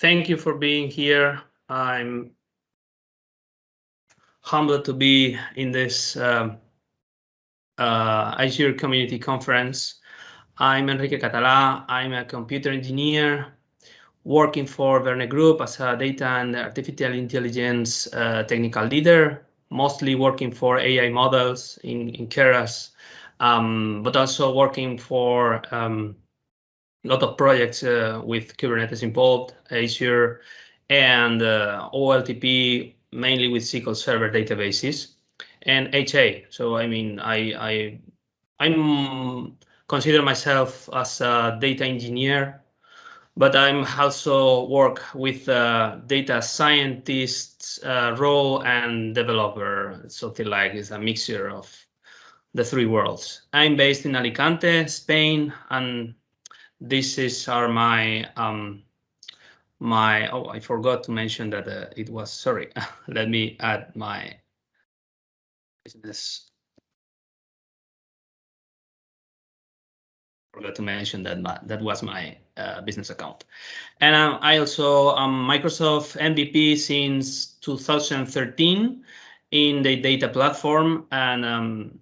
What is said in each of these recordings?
thank you for being here. I'm humbled to be in this Azure Community Conference. I'm Enrique Catalá. I'm a computer engineer working for Verne Group as a data and artificial intelligence technical leader, mostly working for AI models in Keras, but also working for a lot of projects with Kubernetes involved, Azure, and OLTP, mainly with SQL Server databases, and HA. So I mean, I'm consider myself as a data engineer, but I'm also work with data scientist role and developer, something like it's a mixture of the three worlds. I'm based in Alicante, Spain, and this is my oh, I forgot to mention that it was, sorry, let me add my business. Forgot to mention that that was my business account. And I also am Microsoft MVP since 2013 in the data platform, and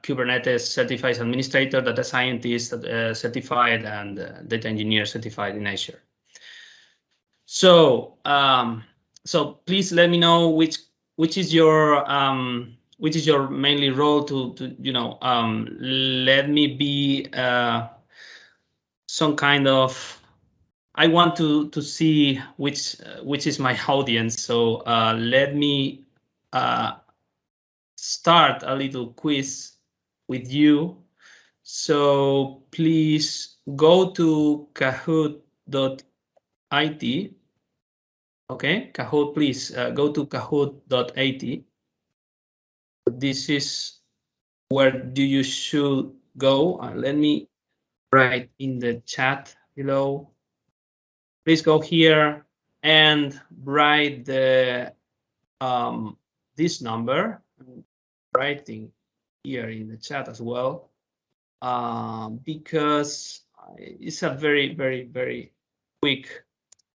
Kubernetes certified administrator, data scientist certified, and data engineer certified in Azure. So so please let me know which is your mainly role to you know, let me be some kind of, I want to see which is my audience. So let me start a little quiz with you. So please go to kahoot.it. Okay, Kahoot, please go to kahoot.it. This is where you should go. Let me write in the chat below. Please go here and write the this number. I'm writing here in the chat as well, because it's a very, very, very quick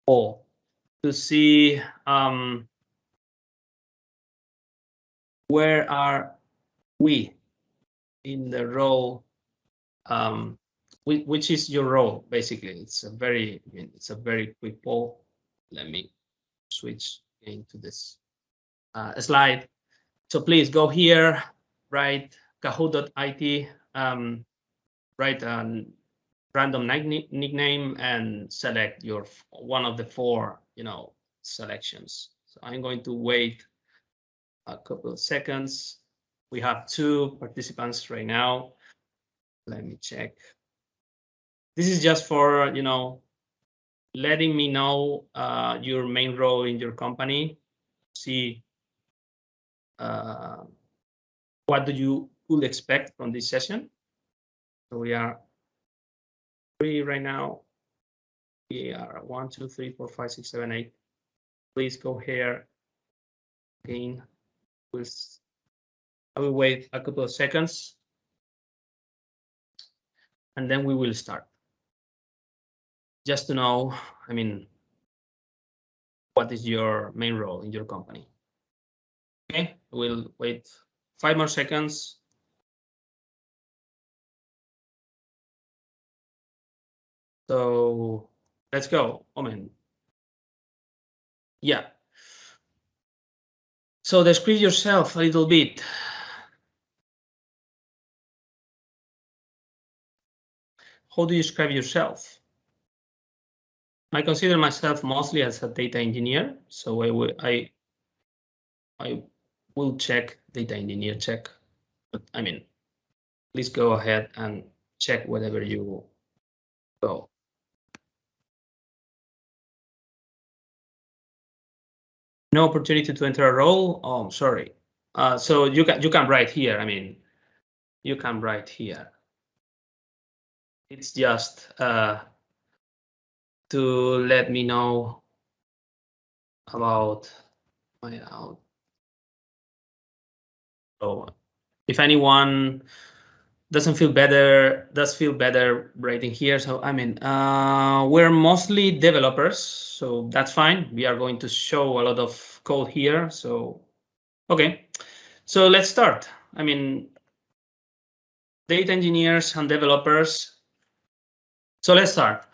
poll to see where are we in the role, which is your role, basically. It's a very quick poll. Let me switch into this slide. So please go here, write kahoot.it, write a random nickname and select your one of the four, you know, selections. So I'm going to wait a couple of seconds. We have 2 participants right now. Let me check. This is just for, you know, letting me know your main role in your company. See what do you could expect from this session. So we are 3 right now. We are 1, 2, 3, 4, 5, 6, 7, 8. Please go here again. I will wait a couple of seconds, and then we will start. Just to know, I mean, what is your main role in your company? Okay, we'll wait 5 more seconds. So let's go. Omen. Yeah. So describe yourself a little bit. How do you describe yourself? I consider myself mostly as a data engineer. So I will check data engineer check. But I mean, please go ahead and check whatever you go. No opportunity to enter a role. Oh, I'm sorry. So you can write here. I mean, you can write here. It's just to let me know about my out. So if anyone doesn't feel better, does feel better writing here. So I mean, we're mostly developers, so that's fine. We are going to show a lot of code here. So okay, so let's start. I mean, data engineers and developers. So let's start.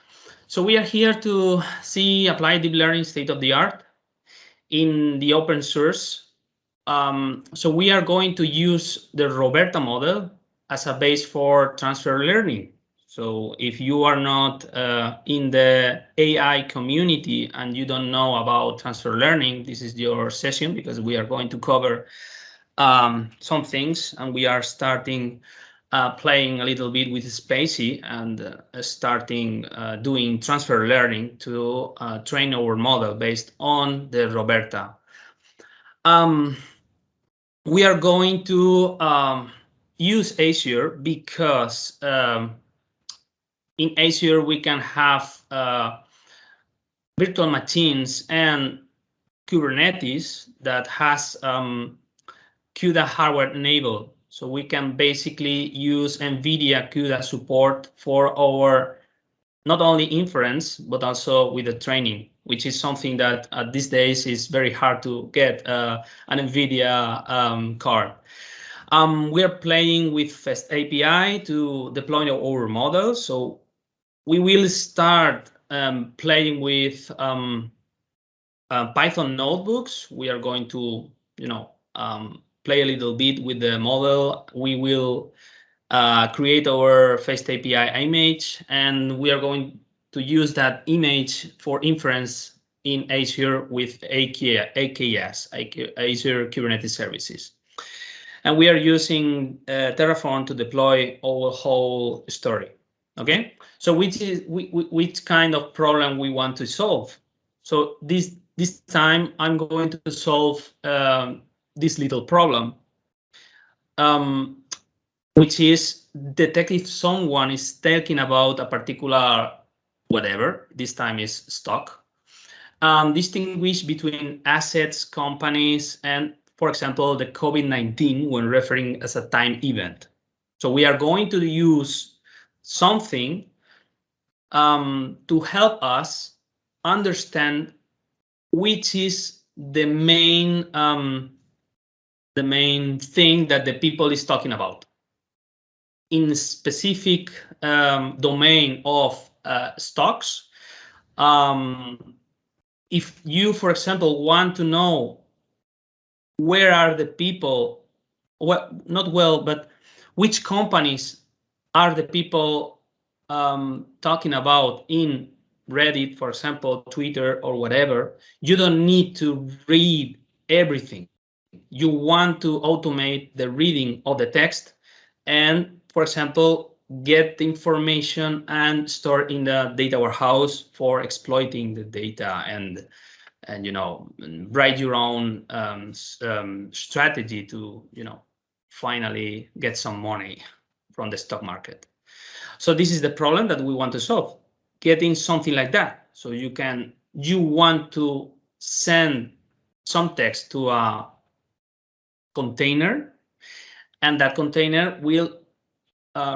So we are here to see applied deep learning state of the art in the open source. So we are going to use the Roberta model as a base for transfer learning. So if you are not in the AI community and you don't know about transfer learning, this is your session, because we are going to cover some things, and we are starting playing a little bit with Spacey and starting doing transfer learning to train our model based on the Roberta. We are going to use Azure because in Azure we can have virtual machines and Kubernetes that has CUDA hardware enabled. So we can basically use NVIDIA CUDA support for our not only inference, but also with the training, which is something that these days is very hard to get an NVIDIA card. We are playing with FastAPI to deploy our models. So we will start playing with Python notebooks. We are going to, play a little bit with the model. We will create our FastAPI image, and we are going to use that image for inference in Azure with AKS, Azure Kubernetes Services. And we are using Terraform to deploy our whole story. Okay, so which kind of problem we want to solve? So this time I'm going to solve this little problem, which is detect if someone is talking about a particular whatever. This time is stock. Distinguish between assets, companies, and, for example, the COVID-19 when referring as a time event. So we are going to use something to help us understand which is the main thing that the people is talking about in a specific domain of stocks. If you, for example, want to know where are the people, but which companies are the people talking about in Reddit, for example, Twitter or whatever, you don't need to read everything. You want to automate the reading of the text and, for example, get the information and store in the data warehouse for exploiting the data and write your own strategy to, finally get some money from the stock market. So this is the problem that we want to solve, getting something like that. So you want to send some text to a container, and that container will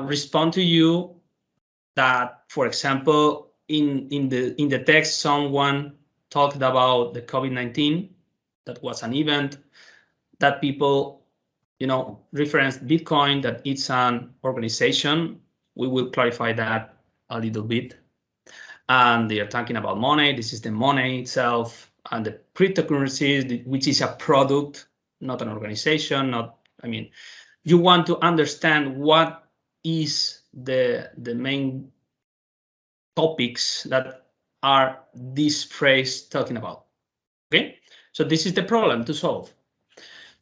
respond to you that, for example, in the text, someone talked about the COVID-19, that was an event, that people, referenced Bitcoin, that it's an organization. We will clarify that a little bit. And they are talking about money. This is the money itself, and the cryptocurrencies, which is a product, not an organization. You want to understand what is the main topics that are this phrase talking about. Okay, so this is the problem to solve.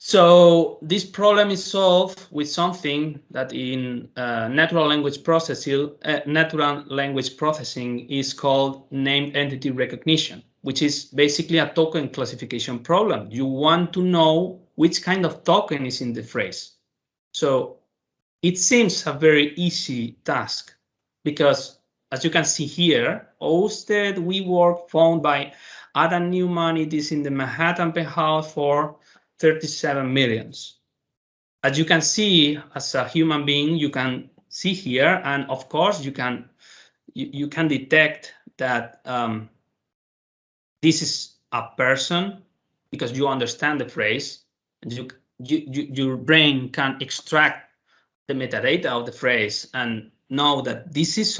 So this problem is solved with something that in natural language processing is called named entity recognition, which is basically a token classification problem. You want to know which kind of token is in the phrase. So it seems a very easy task because, as you can see here, hosted WeWork found by Adam Newman. It is in the Manhattan penthouse for 37 million. as you can see, as a human being, you can see here, and of course you can detect that this is a person because you understand the phrase, and your brain can extract the metadata of the phrase and know that this is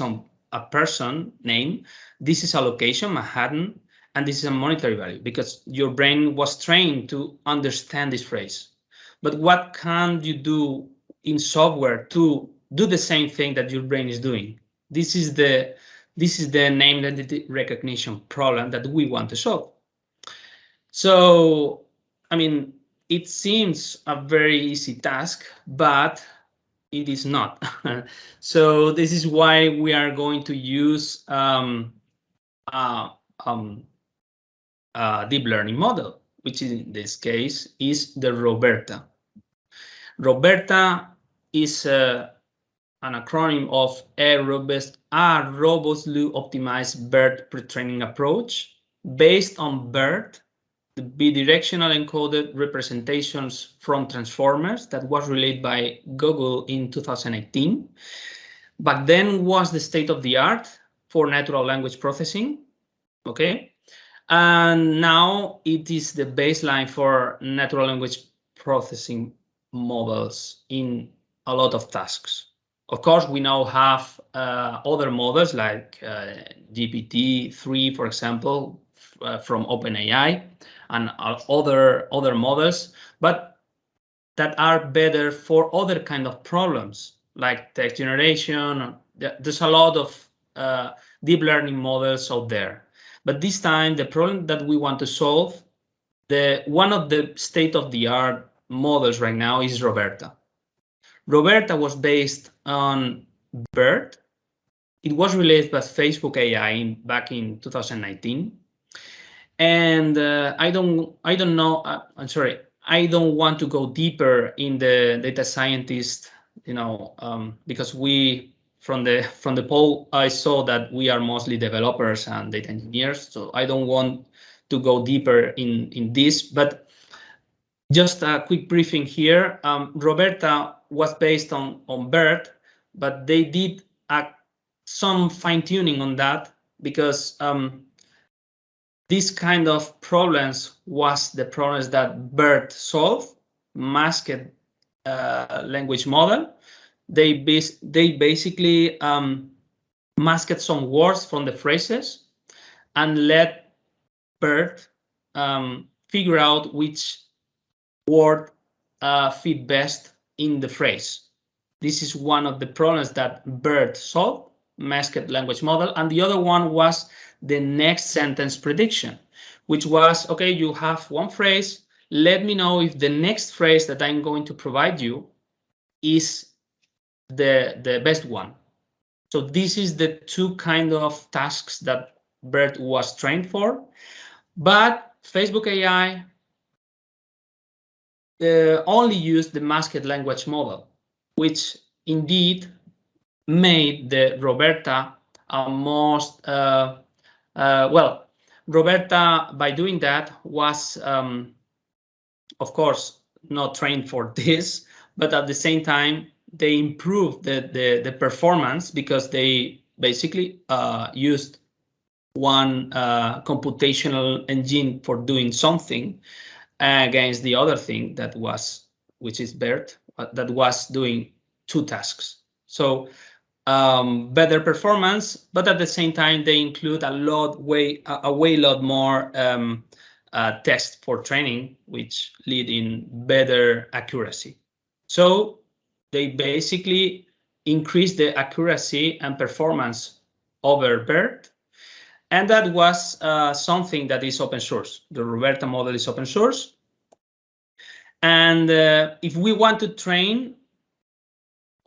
a person name, this is a location, Manhattan, and this is a monetary value because your brain was trained to understand this phrase. But what can you do in software to do the same thing that your brain is doing? This is the name identity recognition problem that we want to solve. So, I mean, it seems a very easy task, but it is not. So this is why we are going to use deep learning model, which in this case is the Roberta. Roberta is an acronym of a robustly optimized BERT pre-training approach based on BERT, the bidirectional encoded representations from transformers that was released by Google in 2018. Back then was the state of the art for natural language processing, okay? And now it is the baseline for natural language processing models in a lot of tasks. Of course, we now have other models like GPT-3, for example, from OpenAI, and other models, but that are better for other kind of problems like text generation. There's a lot of deep learning models out there. But this time, the problem that we want to solve, one of the state-of-the-art models right now is Roberta. Roberta was based on BERT. It was released by Facebook AI back in 2019. And I don't know. I'm sorry. I don't want to go deeper in the data scientist, because from the poll I saw that we are mostly developers and data engineers. So I don't want to go deeper in this. But just a quick briefing here. Roberta was based on BERT, but they did some fine tuning on that because this kind of problems was the problems that BERT solved, masked language model. They basically masked some words from the phrases and let BERT figure out which word fit best in the phrase. This is one of the problems that BERT solved, masked language model, and the other one was the next sentence prediction, which was, okay, you have one phrase, let me know if the next phrase that I'm going to provide you is the best one. So this is the two kind of tasks that BERT was trained for, but Facebook AI only used the masked language model, which indeed made the Roberta most well. Roberta, by doing that, was of course not trained for this, but at the same time they improved the performance because they basically used one computational engine for doing something against the other thing that was, which is BERT, that was doing two tasks. So better performance, but at the same time they include a way lot more tests for training, which lead in better accuracy. So they basically increase the accuracy and performance over BERT. And that was something that is open source. The Roberta model is open source. And if we want to train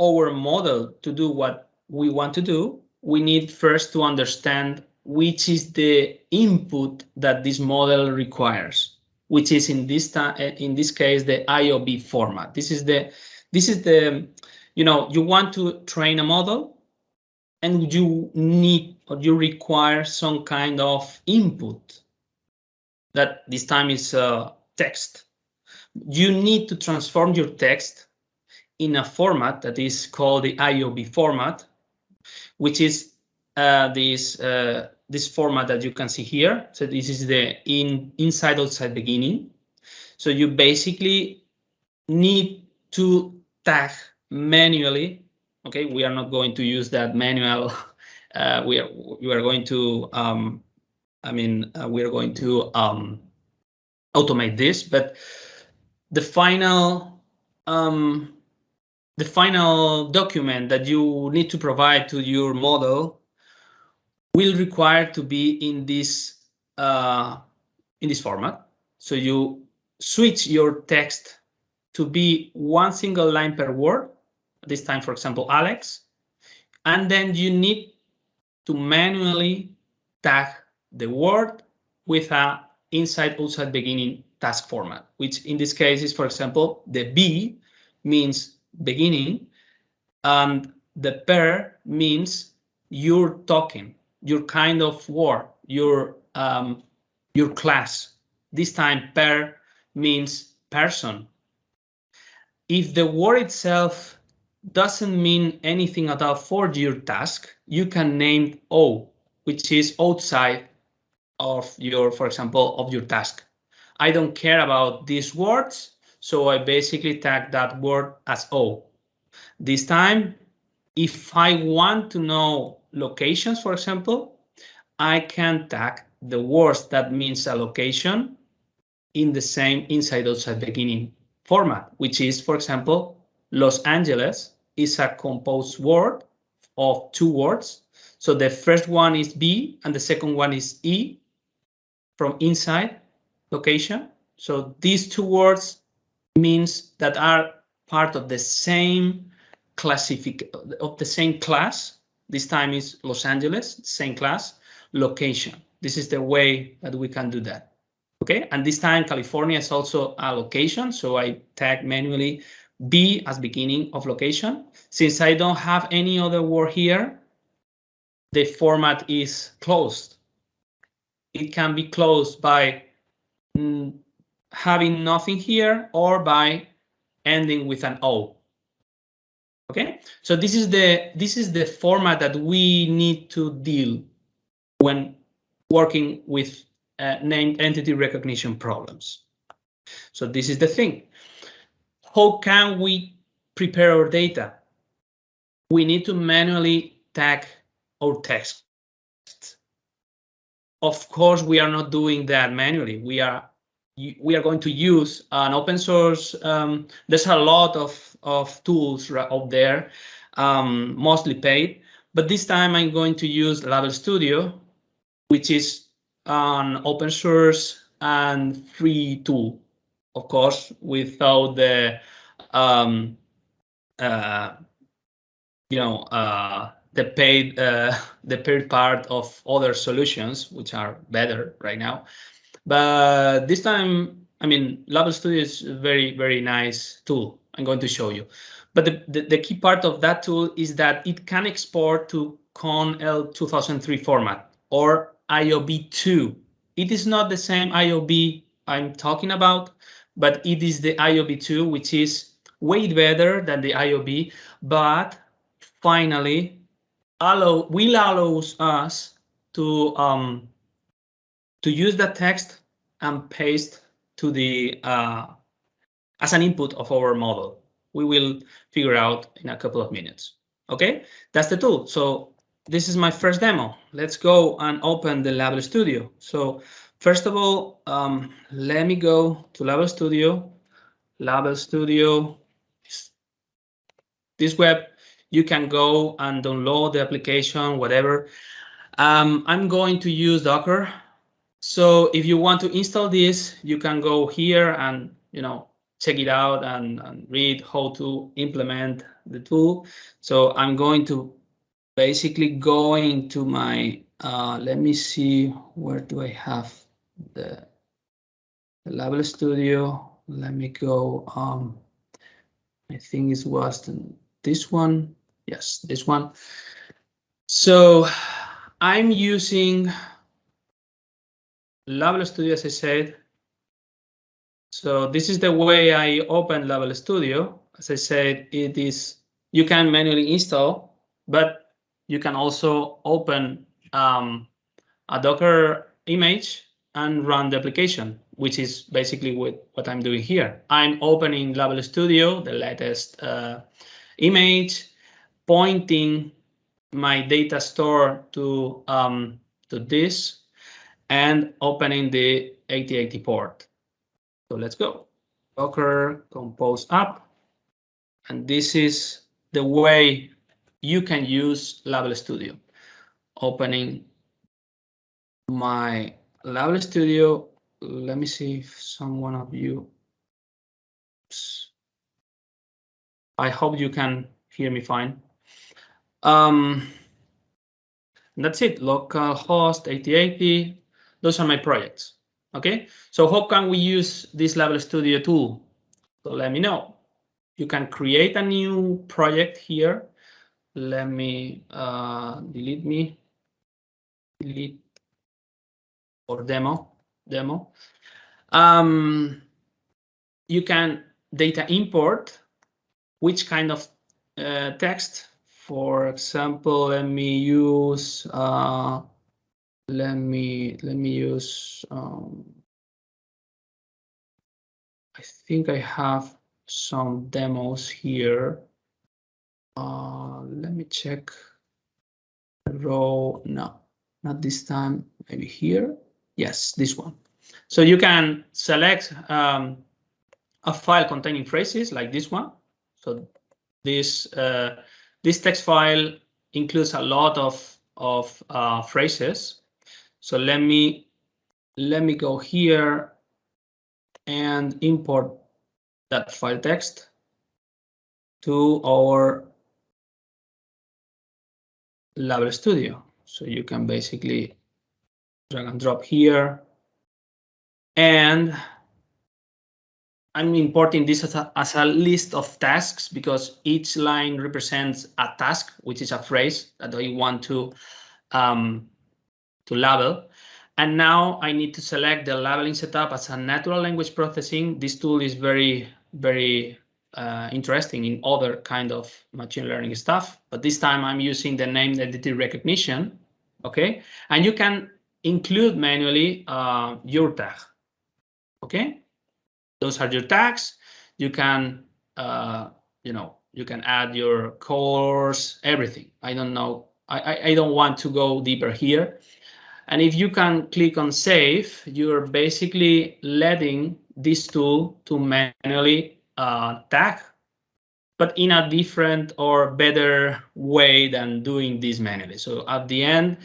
our model to do what we want to do, we need first to understand which is the input that this model requires, which is in this case the IOB format. This is the you want to train a model, and you require some kind of input that this time is text. You need to transform your text in a format that is called the IOB format, which is this format that you can see here. So this is the inside outside beginning. So you basically need to tag manually. Okay, we are not going to use that manual. We are going to we are going to automate this, but the final document that you need to provide to your model will require to be in this format. So you switch your text to be one single line per word. This time, for example, Alex, and then you need to manually tag the word with a inside outside beginning task format, which in this case is, for example, the B means beginning, and the per means you're talking, your kind of word, your class. This time per means person. If the word itself doesn't mean anything at all for your task, you can name O, which is outside of your, for example, of your task. I don't care about these words, so I basically tag that word as O. This time, if I want to know locations, for example, I can tag the words that means a location in the same inside outside beginning format, which is, for example, Los Angeles is a composed word of two words. So the first one is B and the second one is E from inside location. So these two words means that are part of the same of the same class. This time is Los Angeles, same class, location. This is the way that we can do that. Okay, and this time California is also a location, so I tag manually B as beginning of location. Since I don't have any other word here, the format is closed. It can be closed by having nothing here or by ending with an O. Okay, so this is the format that we need to deal when working with named entity recognition problems. So this is the thing. How can we prepare our data? We need to manually tag our text. Of course, we are not doing that manually. We are going to use an open source. There's a lot of tools out there, mostly paid. But this time I'm going to use Label Studio, which is an open source and free tool. Of course, without the paid part of other solutions, which are better right now. But this time, I mean, Label Studio is a very, very nice tool. I'm going to show you. But the key part of that tool is that it can export to CON-L 2003 format or IOB2. It is not the same IOB I'm talking about, but it is the IOB2, which is way better than the IOB, but finally will allows us to use that text and paste to the as an input of our model. We will figure out in a couple of minutes. Okay, that's the tool. So this is my first demo. Let's go and open the Label Studio. So first of all, let me go to Label Studio. Label Studio, this web, you can go and download the application, whatever. I'm going to use Docker. So if you want to install this, you can go here and check it out and read how to implement the tool. So I'm going to basically go into my, let me see, where do I have the Label Studio? Let me go, I think it was this one. Yes, this one. So I'm using Label Studio, as I said. So this is the way I open Label Studio. as I said, it is, you can manually install, but you can also open a Docker image and run the application, which is basically what I'm doing here. I'm opening Label Studio, the latest image, pointing my data store to this, and opening the 8080 port. So let's go. Docker compose app, and this is the way you can use Label Studio. Opening my Label Studio. Let me see if someone of you. I hope you can hear me fine. That's it. Localhost 8080. Those are my projects. Okay. So how can we use this Label Studio tool? So let me know. You can create a new project here. Let me delete or demo. You can data import which kind of text. For example, let me use I think I have some demos here. Let me check. Row, no, not this time. Maybe here. Yes, this one. So you can select a file containing phrases like this one. So this text file includes a lot of phrases. So let me go here and import that file text to our Label Studio. So you can basically drag and drop here, and I'm importing this as a list of tasks because each line represents a task, which is a phrase that I want to label. And now I need to select the labeling setup as a natural language processing. This tool is very, very interesting in other kind of machine learning stuff, but this time I'm using the name entity recognition. Okay, and you can include manually your tag. Okay. Those are your tags. You can, you can add your colors, everything. I don't know. I don't want to go deeper here. And if you can click on save, you're basically letting this tool to manually tag, but in a different or better way than doing this manually. So at the end,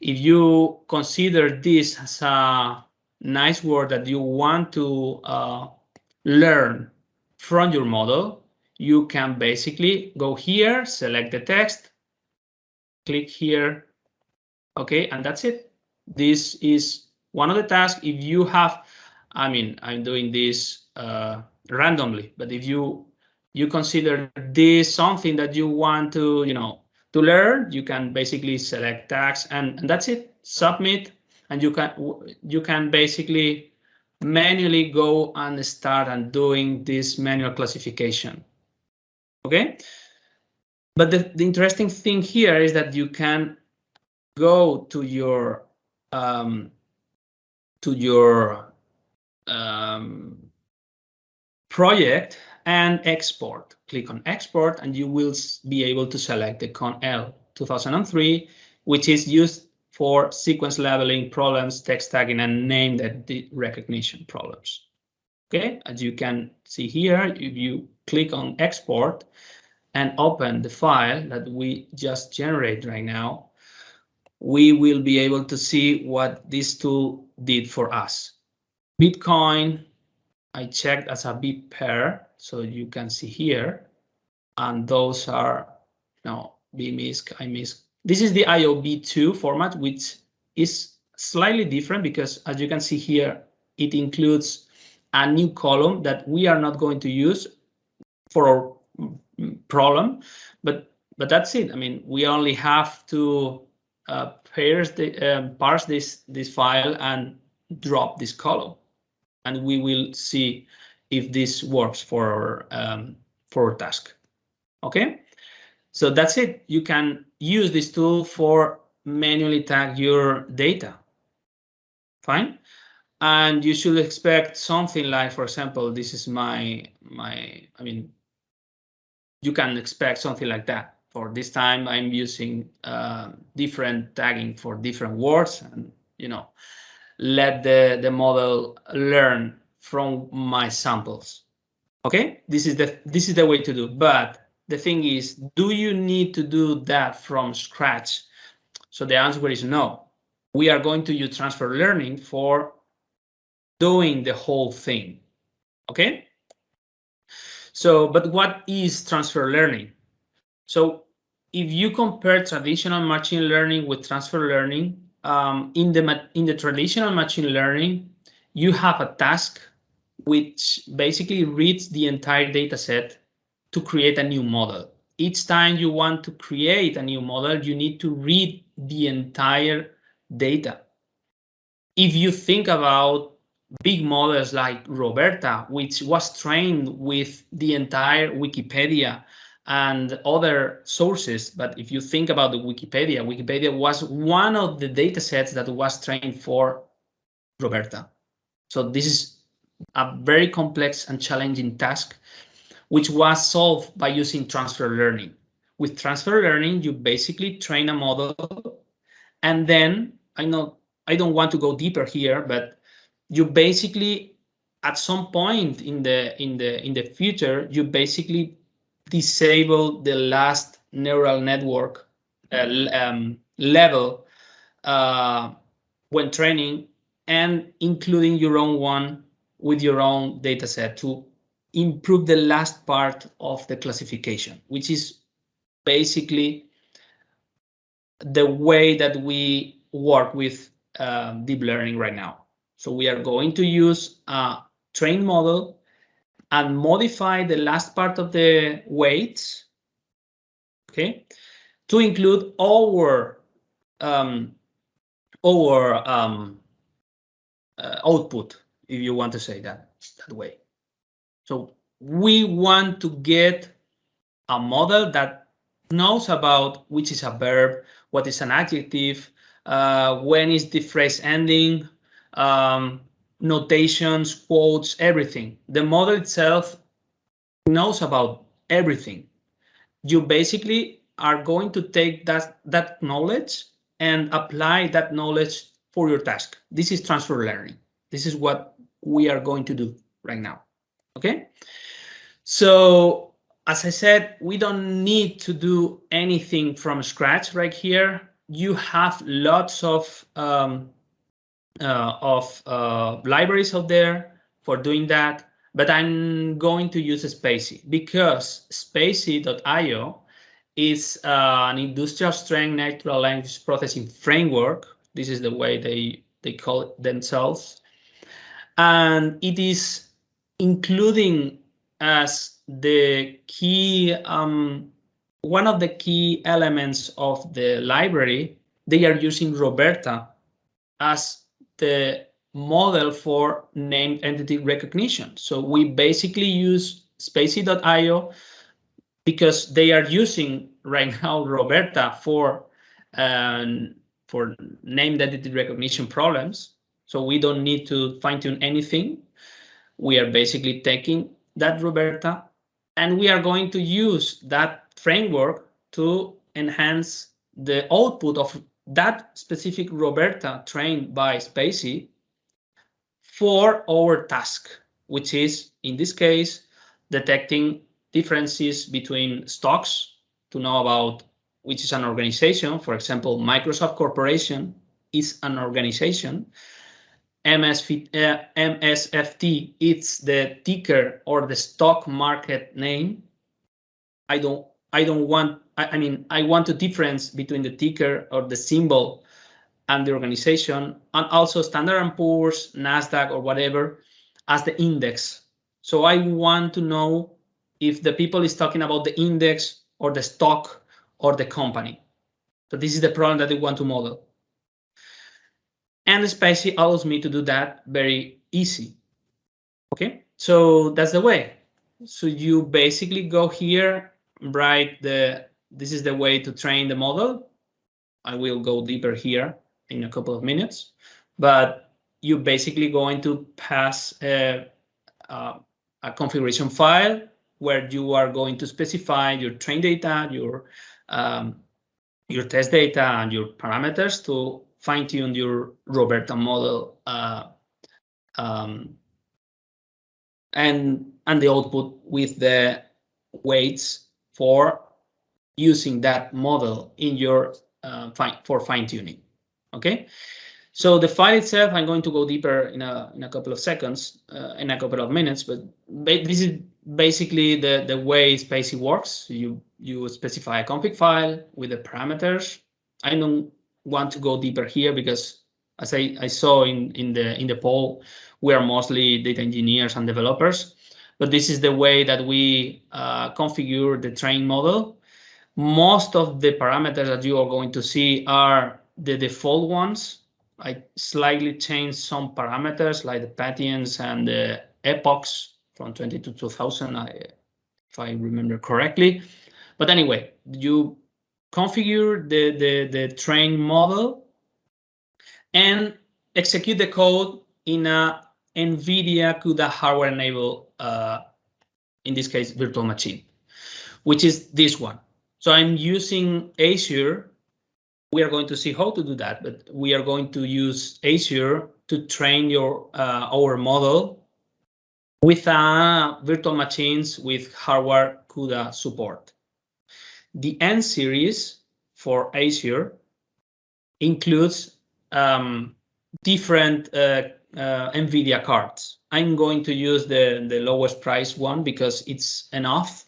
if you consider this as a nice word that you want to learn from your model, you can basically go here, select the text, click here, okay, and that's it. This is one of the tasks. If you have, I mean, I'm doing this randomly, but if you consider this something that you want to, to learn, you can basically select tags, and that's it. Submit, and you can basically manually go and start and doing this manual classification. Okay, but the interesting thing here is that you can go to your project and export. Click on export, and you will be able to select the ConL 2003, which is used for sequence labeling problems, text tagging, and name entity recognition problems. Okay, as you can see here, if you click on export and open the file that we just generate right now, we will be able to see what this tool did for us. Bitcoin, I checked as a bit pair, so you can see here, and those are, BMISC, IMISC. This is the IOB2 format, which is slightly different because, as you can see here, it includes a new column that we are not going to use for our problem, but that's it. I mean, we only have to parse this file and drop this column, and we will see if this works for our for a task. Okay, so that's it. You can use this tool for manually tag your data. Fine. And you should expect something like, for example, this is I mean, you can expect something like that. For this time, I'm using different tagging for different words, and let the model learn from my samples. Okay, this is the way to do. But the thing is, do you need to do that from scratch? So the answer is no. We are going to use transfer learning for doing the whole thing. Okay. So, but what is transfer learning? So if you compare traditional machine learning with transfer learning, in the traditional machine learning, you have a task which basically reads the entire data set to create a new model. Each time you want to create a new model, you need to read the entire data. If you think about big models like Roberta, which was trained with the entire Wikipedia and other sources, but if you think about the Wikipedia was one of the data sets that was trained for Roberta. So this is a very complex and challenging task, which was solved by using transfer learning. With transfer learning, you basically train a model, and then I don't want to go deeper here, but you basically, at some point in the future, you basically disable the last neural network level when training, and including your own one with your own data set to improve the last part of the classification, which is basically the way that we work with deep learning right now. So we are going to use a trained model and modify the last part of the weights, okay, to include our output, if you want to say that way. So we want to get a model that knows about which is a verb, what is an adjective, when is the phrase ending, notations, quotes, everything. The model itself knows about everything. You basically are going to take that knowledge and apply that knowledge for your task. This is transfer learning. This is what we are going to do right now. Okay. So as I said, we don't need to do anything from scratch right here. You have lots of libraries out there for doing that, but I'm going to use Spacey because Spacey.io is an industrial strength natural language processing framework. This is the way they call it themselves. And it is including as the key, one of the key elements of the library. They are using Roberta as the model for named entity recognition. So we basically use Spacey.io because they are using right now Roberta for named entity recognition problems. So we don't need to fine-tune anything. We are basically taking that Roberta, and we are going to use that framework to enhance the output of that specific Roberta trained by Spacey for our task, which is, in this case, detecting differences between stocks to know about which is an organization. For example, Microsoft Corporation is an organization. MSFT, it's the ticker or the stock market name. I want to difference between the ticker or the symbol and the organization, and also Standard & Poor's, NASDAQ, or whatever as the index. So I want to know if the people is talking about the index or the stock or the company. So this is the problem that they want to model. And Spacy allows me to do that very easy. Okay, so that's the way. So you basically go here, write this is the way to train the model. I will go deeper here in a couple of minutes, but you basically going to pass a configuration file where you are going to specify your train data, your test data, and your parameters to fine-tune your Roberta model, and the output with the weights for using that model in your for fine-tuning. Okay, so the file itself, I'm going to go deeper in a couple of seconds, in a couple of minutes, but this is basically the way Spacey works. You specify a config file with the parameters. I don't want to go deeper here because, as I saw in the poll, we are mostly data engineers and developers, but this is the way that we configure the train model. Most of the parameters that you are going to see are the default ones. I slightly changed some parameters like the patients and the epochs from 20 to 2000, if I remember correctly. But anyway, you configure the train model and execute the code in a NVIDIA CUDA hardware-enabled, in this case, virtual machine, which is this one. So I'm using Azure. We are going to see how to do that, but we are going to use Azure to train our model with virtual machines with hardware CUDA support. The N series for Azure includes different NVIDIA cards. I'm going to use the lowest price one because it's enough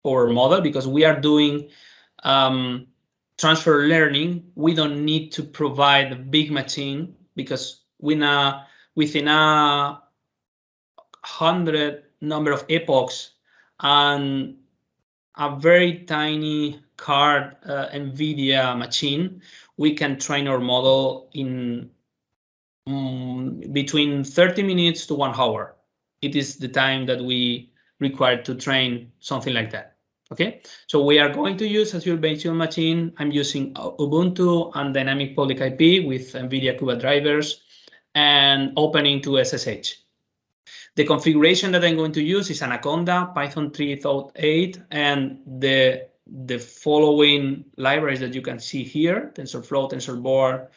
for our model, because we are doing transfer learning. We don't need to provide a big machine because within a 100 number of epochs and a very tiny card NVIDIA machine, we can train our model in between 30 minutes to 1 hour. It is the time that we require to train something like that. Okay, so we are going to use Azure virtual machine. I'm using Ubuntu and dynamic public IP with NVIDIA CUDA drivers and opening to SSH. The configuration that I'm going to use is Anaconda, Python 3.8, and the following libraries that you can see here: TensorFlow, TensorBoard,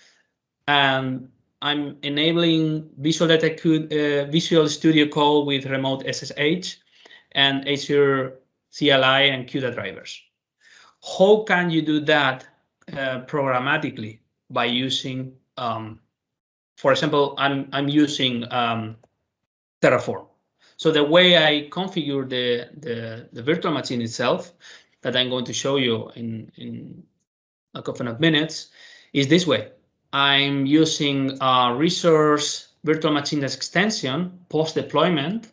and I'm enabling Visual Studio Code with remote SSH and Azure CLI and CUDA drivers. How can you do that programmatically? By using, for example, I'm using Terraform. So the way I configure the virtual machine itself, that I'm going to show you in a couple of minutes, is this way. I'm using a resource virtual machine extension post deployment.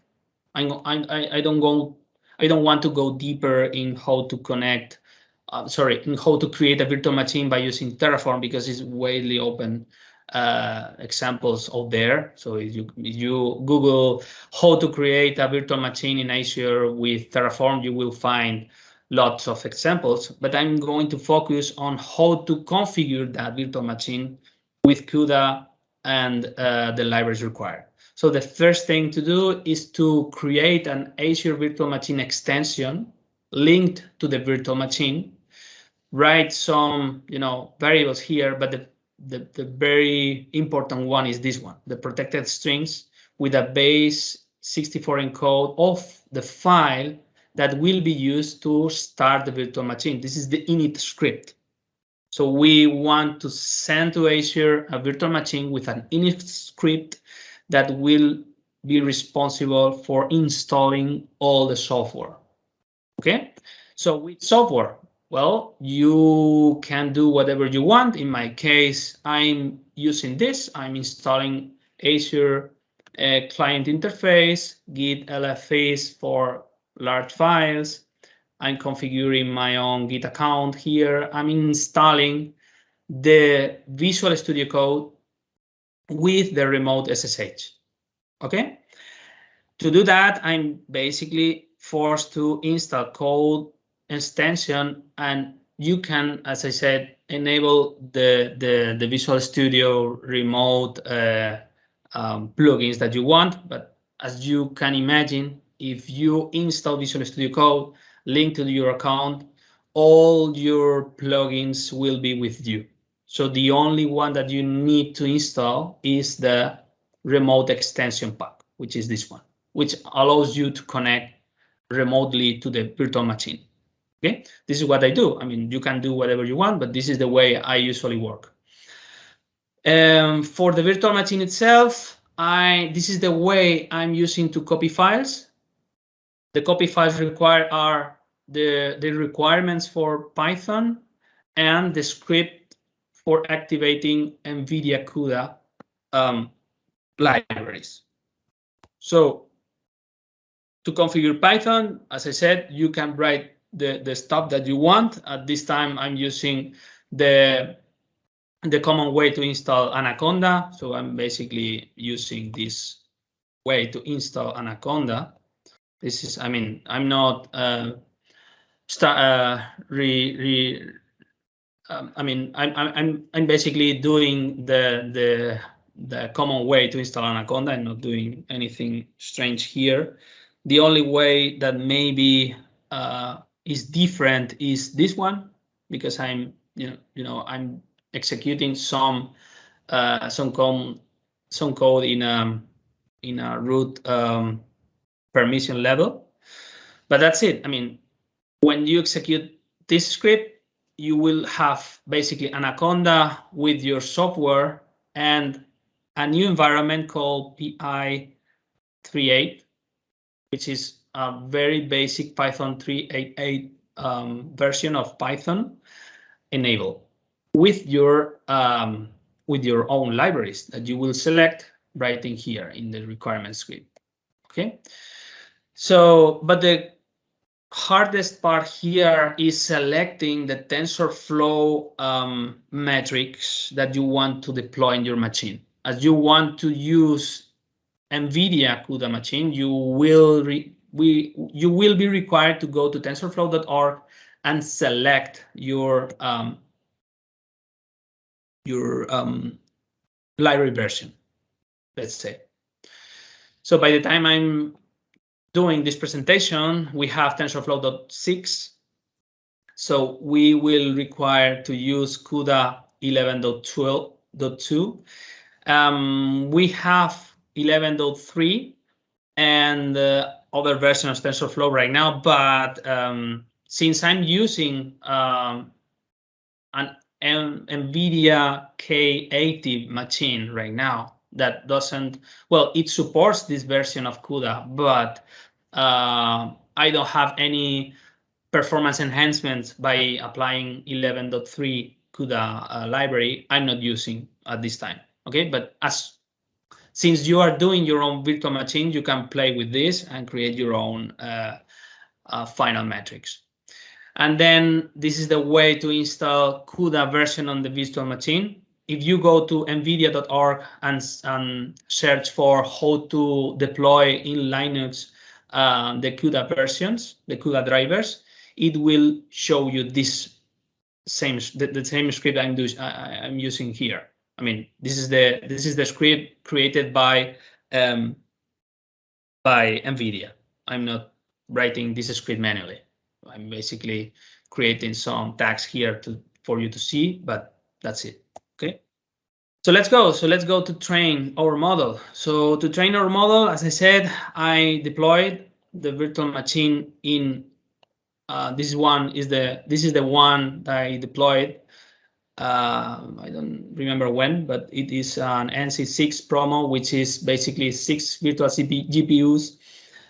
I don't want to go deeper in how to connect. In how to create a virtual machine by using Terraform, because it's widely open examples out there. So if you Google how to create a virtual machine in Azure with Terraform, you will find lots of examples. But I'm going to focus on how to configure that virtual machine with CUDA and the libraries required. So the first thing to do is to create an Azure virtual machine extension linked to the virtual machine. Write some, variables here, but the very important one is this one: the protected strings with a base 64 encode of the file that will be used to start the virtual machine. This is the init script. So we want to send to Azure a virtual machine with an init script that will be responsible for installing all the software. Okay, so with software, well, you can do whatever you want. In my case, I'm using this. I'm installing Azure client interface, Git LFS for large files. I'm configuring my own Git account here. I'm installing the Visual Studio Code with the remote SSH. Okay. To do that, I'm basically forced to install code extension, and you can, as I said, enable the Visual Studio remote plugins that you want. But as you can imagine, if you install Visual Studio Code, link to your account, all your plugins will be with you. So the only one that you need to install is the remote extension pack, which is this one, which allows you to connect remotely to the virtual machine. Okay, this is what I do. I mean, you can do whatever you want, but this is the way I usually work. For the virtual machine itself, this is the way I'm using to copy files. The copy files are the requirements for Python and the script for activating NVIDIA CUDA libraries. So to configure Python, as I said, you can write the stuff that you want. At this time, I'm using the common way to install Anaconda. So I'm basically using this way to install Anaconda. This is, I mean, I'm not I mean, I'm basically doing the common way to install Anaconda. I'm not doing anything strange here. The only way that maybe is different is this one, because I'm I'm executing some code in a root permission level, but that's it. I mean, when you execute this script, you will have basically Anaconda with your software and a new environment called pi38, which is a very basic Python 3.8.8 version of Python enabled with your own libraries that you will select right in here in the requirement script. Okay, so but the hardest part here is selecting the TensorFlow metrics that you want to deploy in your machine. As you want to use NVIDIA CUDA machine, you will be required to go to tensorflow.org and select your library version, let's say. So by the time I'm doing this presentation, we have TensorFlow.6. So we will require to use CUDA 11.2. We have 11.3 and other versions of TensorFlow right now, but since I'm using an NVIDIA K80 machine right now, that doesn't, well, it supports this version of CUDA, but I don't have any performance enhancements by applying 11.3 CUDA library. I'm not using at this time. Okay, but since you are doing your own virtual machine, you can play with this and create your own final metrics. And then this is the way to install CUDA version on the virtual machine. If you go to nvidia.org and search for how to deploy in Linux the CUDA versions, the CUDA drivers, it will show you this the same script I'm using here. I mean, this is the script created by NVIDIA. I'm not writing this script manually. I'm basically creating some tags here for you to see, but that's it. Okay. So let's go. So let's go to train our model. So to train our model, as I said, I deployed the virtual machine in this is the one that I deployed. I don't remember when, but it is an NC6 promo, which is basically 6 virtual GPUs.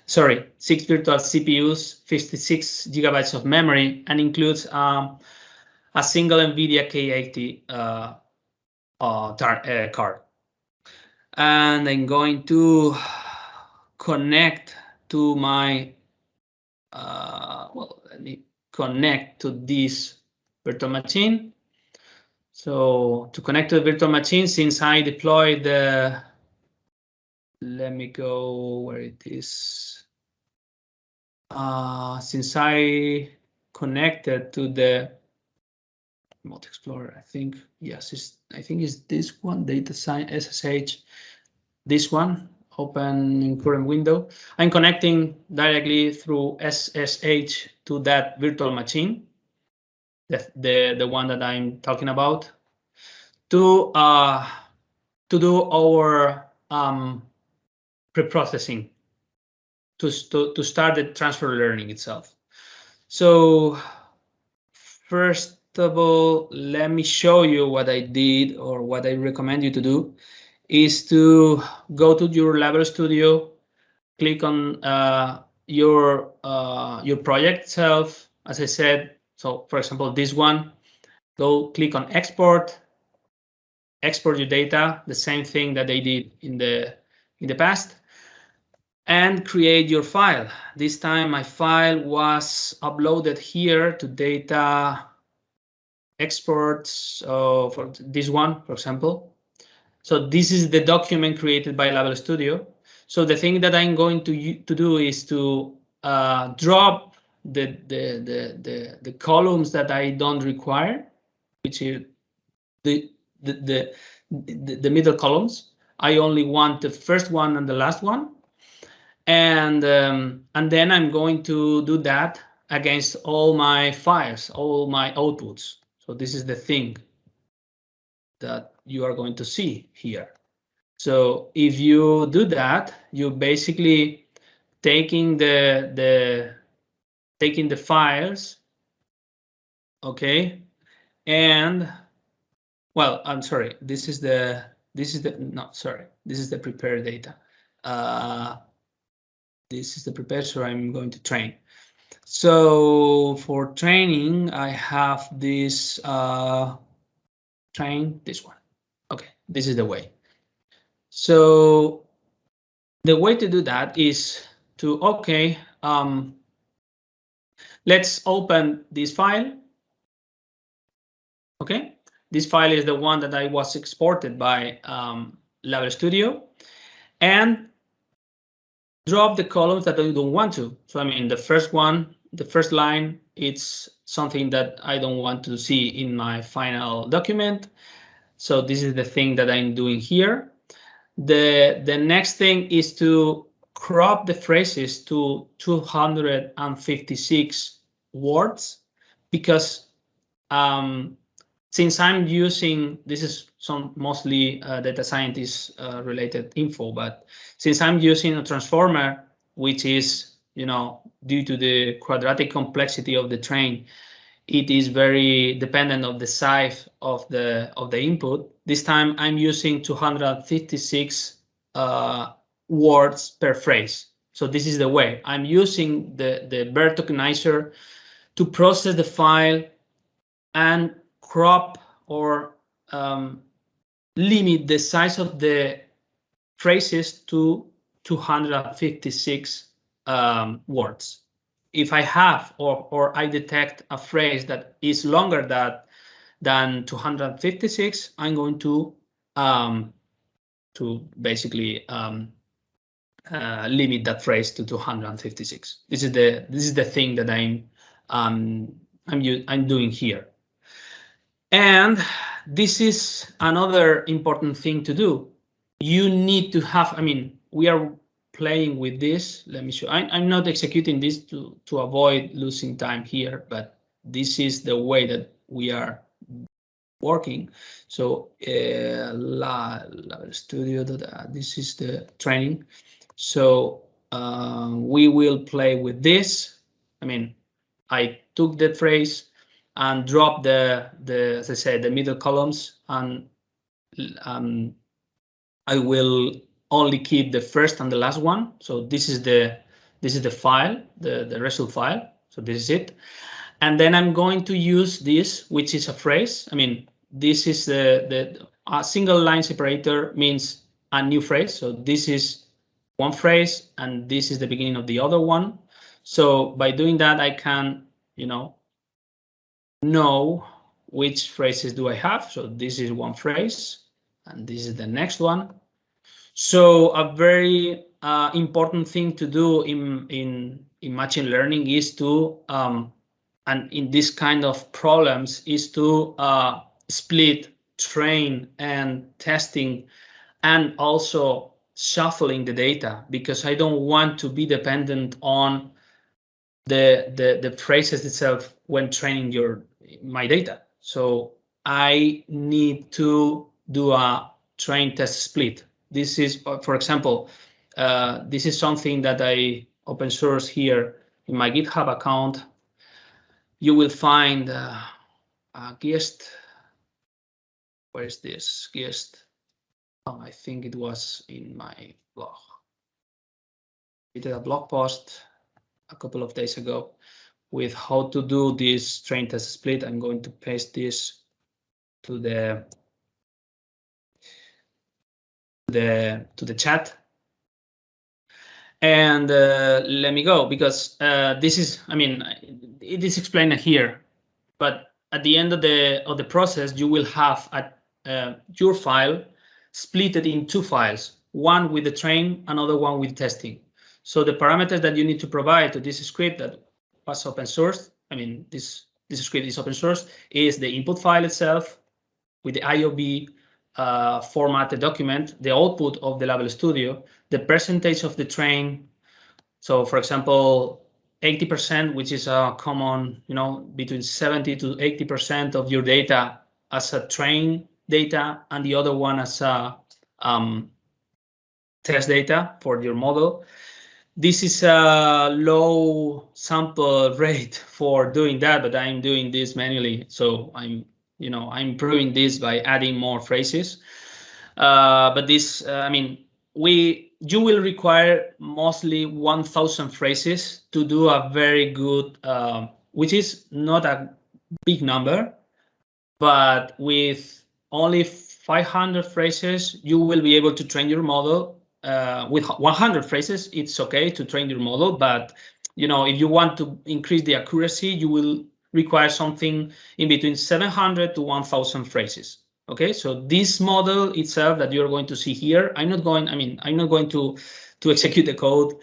Sorry, 6 virtual CPUs, 56 gigabytes of memory, and includes a single NVIDIA K80 card. And I'm going to connect to my, well, let me connect to this virtual machine. So to connect to the virtual machine, since I deployed the, let me go where it is. since I connected to the Remote Explorer, I think, yes, I think it's this one, data science SSH, this one, open in current window. I'm connecting directly through SSH to that virtual machine, the one that I'm talking about, to do our preprocessing, to start the transfer learning itself. So first of all, let me show you what I did, or what I recommend you to do is to go to your Level Studio, click on your project itself, as I said. So for example, this one, go click on export your data, the same thing that they did in the past, and create your file. This time my file was uploaded here to data exports for this one, for example. So this is the document created by Level Studio. So the thing that I'm going to do is to drop the columns that I don't require, which is the middle columns. I only want the first one and the last one, and then I'm going to do that against all my files, all my outputs. So this is the thing that you are going to see here. So if you do that, you basically taking the files, okay, and well, I'm sorry, this is the prepared data. This is the prepared, so I'm going to train. So for training, I have this train, this one. Okay, this is the way. So the way to do that is to, okay, let's open this file. Okay, this file is the one that I was exported by Level Studio, and drop the columns that I don't want to. So I mean, the first one, the first line, it's something that I don't want to see in my final document. So this is the thing that I'm doing here. The next thing is to crop the phrases to 256 words, because since I'm using, this is some mostly data scientist related info, but since I'm using a transformer, which is, you know, due to the quadratic complexity of the train, it is very dependent of the size of the input. This time I'm using 256 words per phrase. So this is the way I'm using the BERT tokenizer to process the file and crop or limit the size of the phrases to 256 words. If I have or I detect a phrase that is longer than 256, I'm going to basically limit that phrase to 256. This is the thing that I'm doing here. And this is another important thing to do. You need to have, I mean, we are playing with this. Let me show. I'm not executing this to avoid losing time here, but this is the way that we are working. So Level Studio, this is the training. So we will play with this. I mean, I took that phrase and dropped as I said, the middle columns, and I will only keep the first and the last one. So this is the file, the result file. So this is it. And then I'm going to use this, which is a phrase. I mean, this is a single line separator means a new phrase. So this is one phrase, and this is the beginning of the other one. So by doing that, I can, you know which phrases do I have. So this is one phrase, and this is the next one. So a very important thing to do in in machine learning is to, and in this kind of problems, is to split train and testing, and also shuffling the data, because I don't want to be dependent on the phrases itself when training my data. So I need to do a train test split. This is, for example, this is something that I open source here in my GitHub account. You will find a guest. Where is this guest? Oh, I think it was in my blog. I did a blog post a couple of days ago with how to do this train test split. I'm going to paste this to the chat. And let me go, because this is, I mean, it is explained here, but at the end of the process, you will have your file split in two files, one with the train, another one with testing. So the parameters that you need to provide to this script that was open source, I mean, this script is open source, is the input file itself with the IOB formatted document, the output of the Label Studio, the percentage of the train. So for example, 80%, which is a common, between 70 to 80% of your data as a train data, and the other one as a test data for your model. This is a low sample rate for doing that, but I'm doing this manually. So I'm improving this by adding more phrases. But this, I mean, you will require mostly 1,000 phrases to do a very good, which is not a big number, but with only 500 phrases, you will be able to train your model. With 100 phrases, it's okay to train your model, but if you want to increase the accuracy, you will require something in between 700 to 1,000 phrases. Okay, so this model itself that you're going to see here, I'm not going to execute the code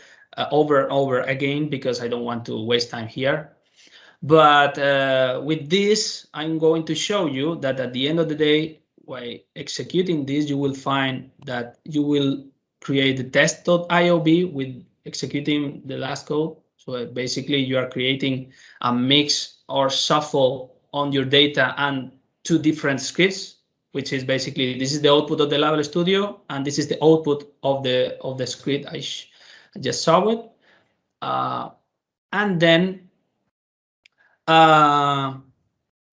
over and over again, because I don't want to waste time here. But with this, I'm going to show you that at the end of the day, by executing this, you will find that you will create the test.iob with executing the last code. So basically, you are creating a mix or shuffle on your data and two different scripts, which is basically, this is the output of the Label Studio, and this is the output of the script I just saw it. And then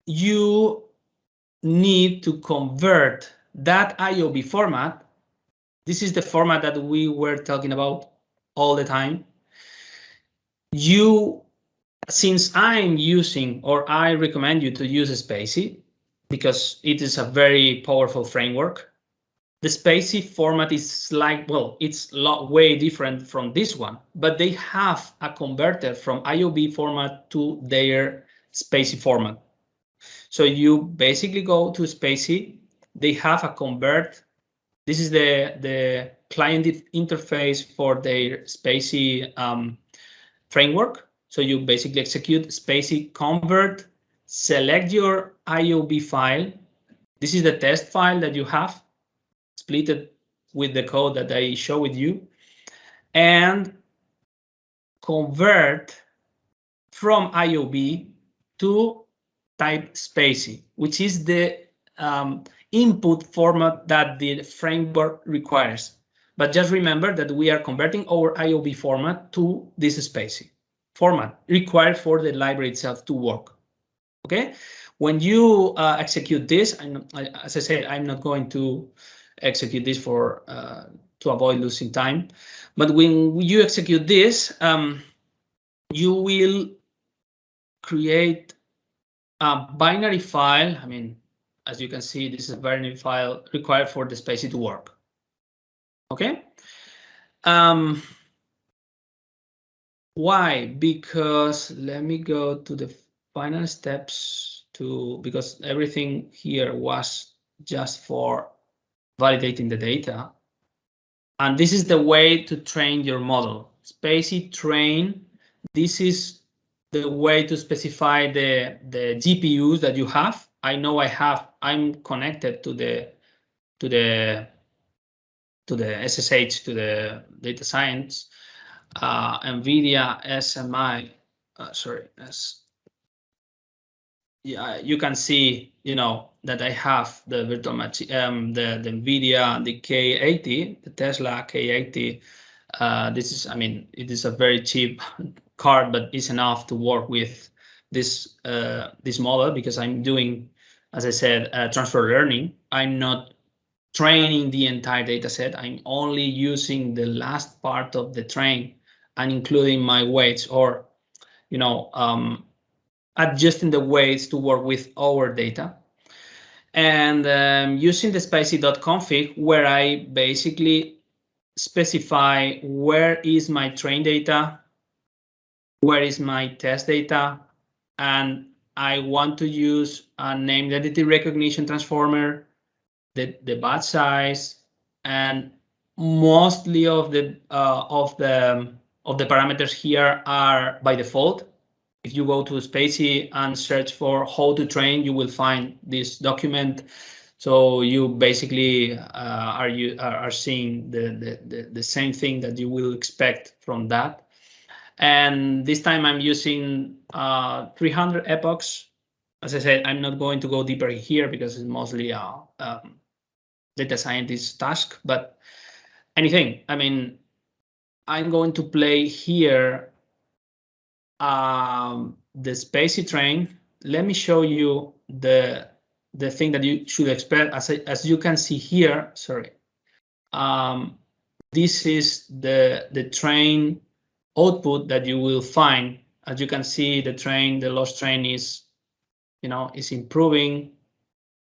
you need to convert that IOB format. This is the format that we were talking about all the time. Since I'm using, or I recommend you to use Spacey, because it is a very powerful framework. The Spacey format is it's way different from this one, but they have a converter from IOB format to their Spacey format. So you basically go to Spacey, they have a convert. This is the client interface for their Spacey framework. So you basically execute Spacey convert, select your IOB file. This is the test file that you have, split it with the code that I show with you, and convert from IOB to type Spacey, which is the input format that the framework requires. But just remember that we are converting our IOB format to this Spacey format required for the library itself to work. Okay, when you execute this, as I said, I'm not going to execute this to avoid losing time. But when you execute this, you will create a binary file. I mean, as you can see, this is a binary file required for the Spacey to work. Okay. Why? Because let me go to the final steps because everything here was just for validating the data. And this is the way to train your model. Spacey train this is the way to specify the GPUs that you have. I know I'm connected to the SSH, to the data science, NVIDIA SMI, yeah, you can see, that I have the virtual machine, the NVIDIA, the K80, the Tesla K80. This is, it is a very cheap card, but it's enough to work with this model, because I'm doing, as I said, transfer learning. I'm not training the entire data set. I'm only using the last part of the train and including my weights, or adjusting the weights to work with our data. And using the Spacey.config, where I basically specify where is my train data, where is my test data, and I want to use a named entity recognition transformer, the batch size, and mostly of the parameters here are by default. If you go to Spacey and search for how to train, you will find this document. So you basically are seeing the same thing that you will expect from that. And this time I'm using 300 epochs. As I said, I'm not going to go deeper here because it's mostly a data scientist task. But anything, I'm going to play here the Spacey train. Let me show you the thing that you should expect. As you can see here, sorry, this is the train output that you will find. As you can see, the loss train is, is improving,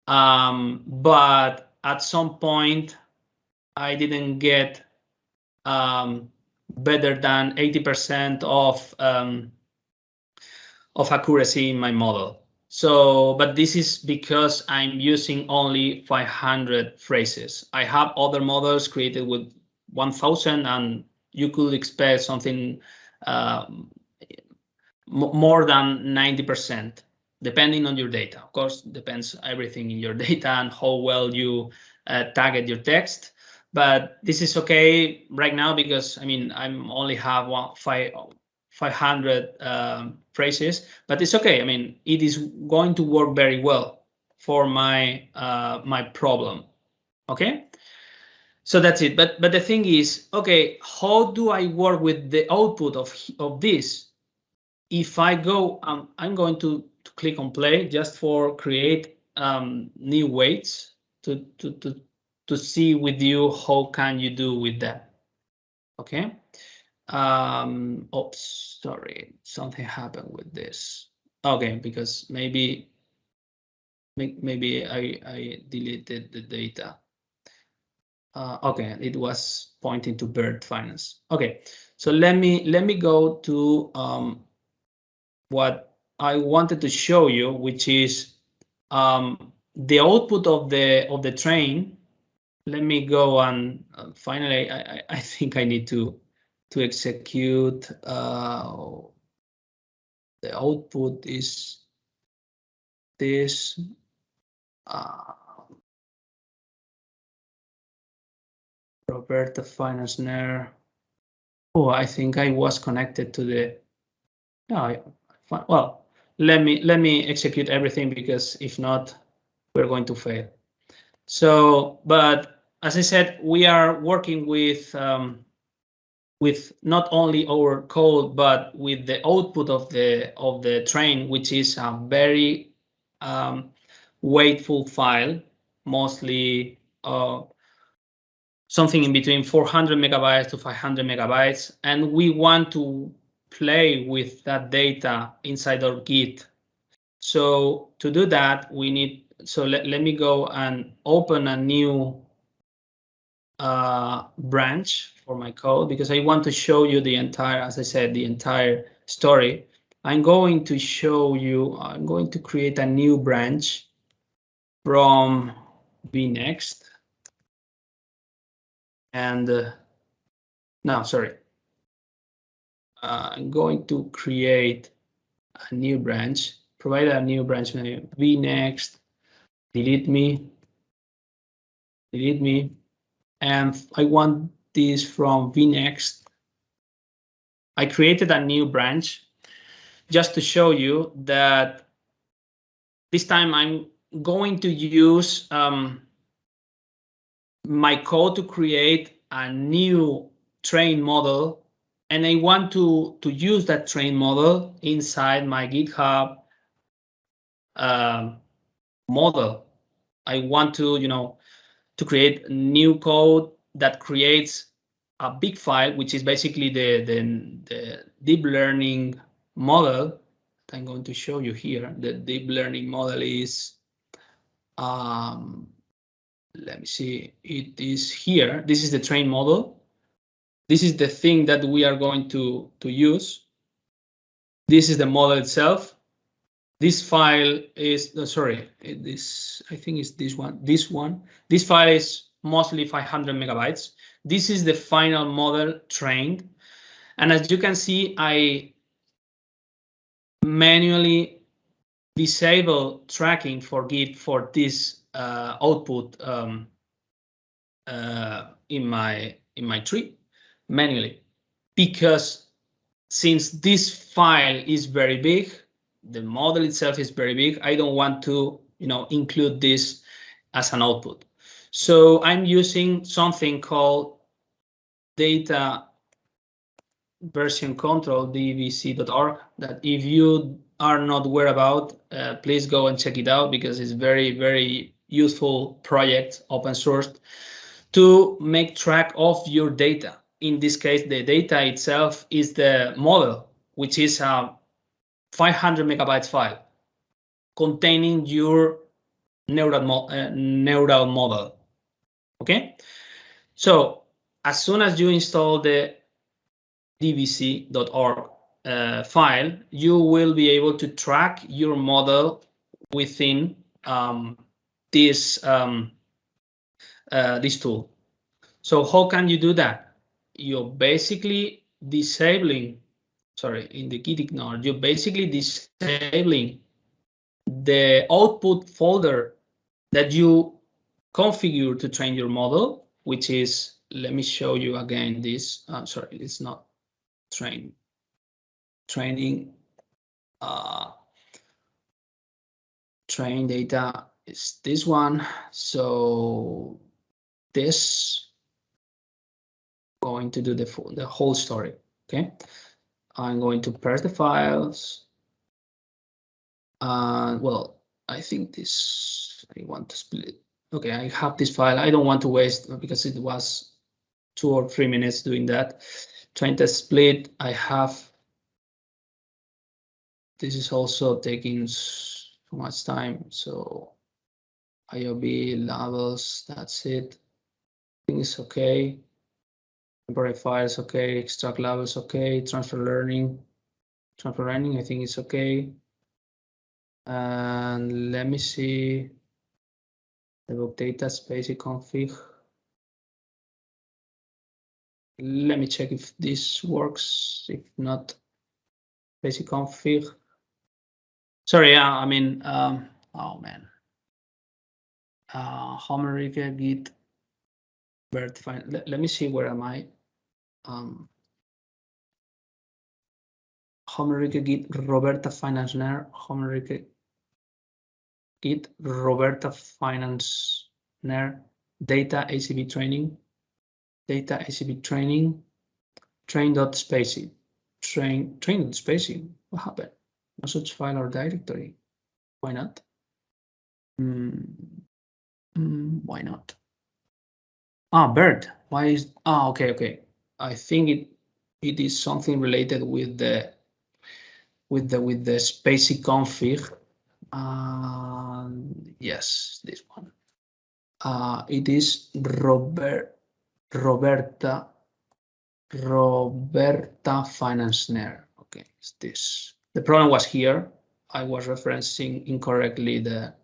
but at some point I didn't get better than 80% of accuracy in my model. So, but this is because I'm using only 500 phrases. I have other models created with 1000, and you could expect something more than 90%, depending on your data. Of course, depends everything in your data and how well you target your text. But this is okay right now because I'm only have 500 phrases, but it's okay. It is going to work very well for my my problem. Okay, so that's it. But the thing is, okay, how do I work with the output of this? If I go, I'm going to click on play just for create new weights to see with you how can you do with that. Okay. Oops, sorry, something happened with this. Okay, because maybe I deleted the data. Okay, it was pointing to Bird Finance. Okay, so let me go to what I wanted to show you, which is the output of the train. Let me go and finally, I think I need to execute. The output is this. Roberta Finance Nair. Oh, I think I was connected to the. No, well, let me execute everything, because if not, we're going to fail. So, but as I said, we are working with not only our code, but with the output of the train, which is a very weightful file, mostly something in between 400 megabytes to 500 megabytes, and we want to play with that data inside our Git. So to do that, we need. So let me go and open a new branch for my code, because I want to show you the entire, as I said, the entire story. I'm going to show you, I'm going to create a new branch from vnext. And no, sorry. I'm going to create a new branch, provide a new branch name, vnext, delete me, and I want this from vnext. I created a new branch just to show you that this time I'm going to use my code to create a new train model, and I want to use that train model inside my GitHub model. I want to, to create new code that creates a big file, which is basically the deep learning model. I'm going to show you here. The deep learning model is, let me see, it is here. This is the train model. This is the thing that we are going to use. This is the model itself. This file is, sorry, this, I think it's this one. This file is mostly 500 megabytes. This is the final model trained. And as you can see, I manually disable tracking for Git for this output in my tree manually, because since this file is very big, the model itself is very big, I don't want to include this as an output. So I'm using something called data version control, dvc.org, that if you are not aware about, please go and check it out, because it's very, very useful project, open source, to make track of your data. In this case, the data itself is the model, which is a 500 megabytes file containing your neural model. Okay, so as soon as you install the dvc.org file, you will be able to track your model within this tool. So how can you do that? You're basically disabling, sorry, in the git ignore, you're basically disabling the output folder that you configure to train your model, which is, let me show you again this. Sorry, it's not training. Train data is this one. So this going to do the whole story. Okay, I'm going to parse the files. Well, I think this, I want to split. Okay, I have this file. I don't want to waste, because it was 2 or 3 minutes doing that. Trying to split, I have, this is also taking so much time. So IOB labels, that's it. I think it's okay. Temporary files, okay. Extract labels, okay. Transfer learning, I think it's okay. And let me see. Debug data, Spacey config. Let me check if this works. If not, Spacey config. Sorry, yeah, I mean, oh man. Enrique Git verify. Let me see, where am I? Enrique Git Roberta Finance Ner. Enrique Git Roberta Finance Ner. Data ACB training. Data ACB training. Train.spacey. Train.spacey. What happened? No such file or directory. Why not? Why not? Bird. Why is? Okay. I think it is something related with the Spacey config. Yes, this one. It is Roberta Financier. Okay, it's this. The problem was here. I was referencing incorrectly the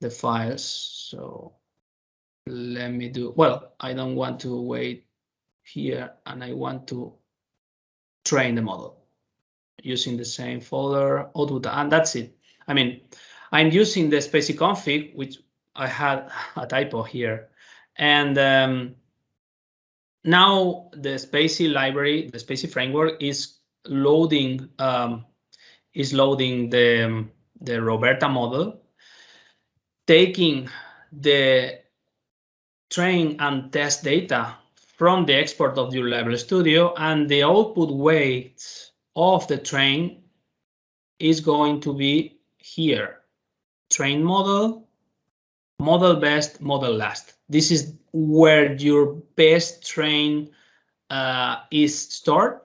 files. So let me do, well, I don't want to wait here, and I want to train the model using the same folder output, and that's it. I mean, I'm using the Spacy config, which I had a typo here, and now the Spacy library, the Spacy framework is loading the Roberta model, taking the train and test data from the export of your Level Studio, and the output weight of the train is going to be here. Train model, model best, model last. This is where your best train is stored,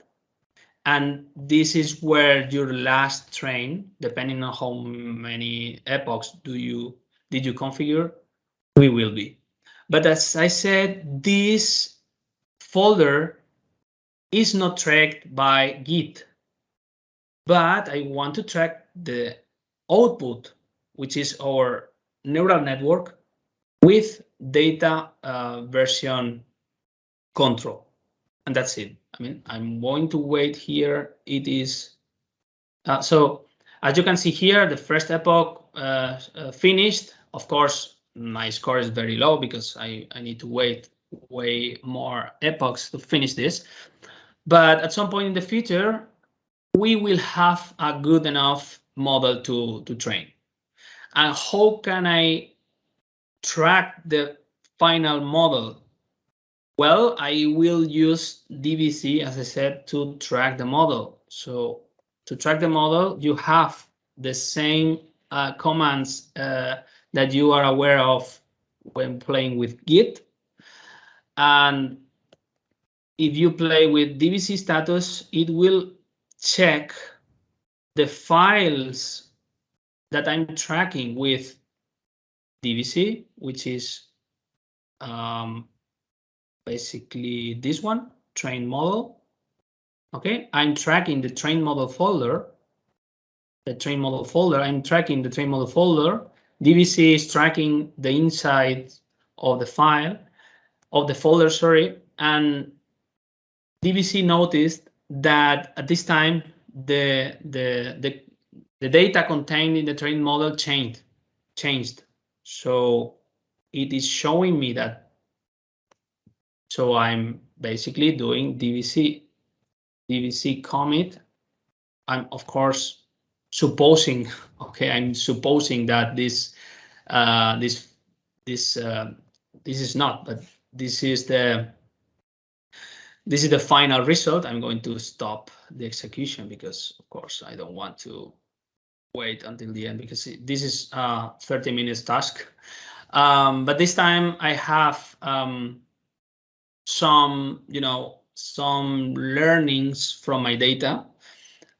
and this is where your last train, depending on how many epochs did you configure, we will be. But as I said, this folder is not tracked by Git, but I want to track the output, which is our neural network with data version control. And that's it. I mean, I'm going to wait here. It is so as you can see here, the first epoch finished. Of course, my score is very low because I need to wait way more epochs to finish this. But at some point in the future, we will have a good enough model to train. And how can I track the final model? Well, I will use DBC, as I said, to track the model. So to track the model, you have the same commands that you are aware of when playing with Git. And if you play with DBC status, it will check the files that I'm tracking with DBC, which is basically this one, train model. Okay, I'm tracking the train model folder. I'm tracking the train model folder. DBC is tracking the inside of the file, of the folder, sorry. And DBC noticed that at this time, the data contained in the train model changed. So it is showing me that. So I'm basically doing DBC commit. I'm of course supposing, okay, I'm supposing that this is not, but this is the final result. I'm going to stop the execution because of course I don't want to wait until the end because this is a 30 minutes task. But this time I have some learnings from my data,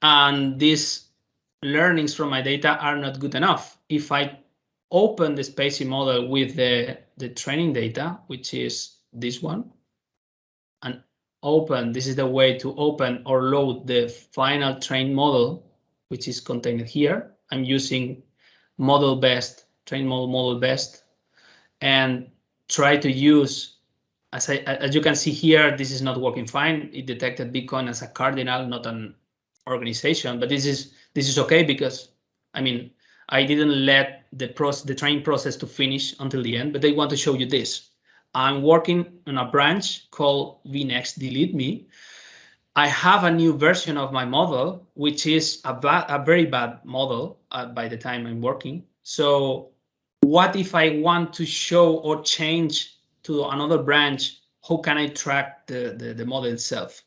and these learnings from my data are not good enough. If I open the Spacey model with the training data, which is this one, and open, this is the way to open or load the final trained model, which is contained here. I'm using model best, train model best, and try to use, as you can see here, this is not working fine. It detected Bitcoin as a cardinal, not an organization, but this is okay because I mean I didn't let the train process to finish until the end, but they want to show you this. I'm working on a branch called vnext delete me. I have a new version of my model, which is a very bad model by the time I'm working. So what if I want to show or change to another branch? How can I track the model itself?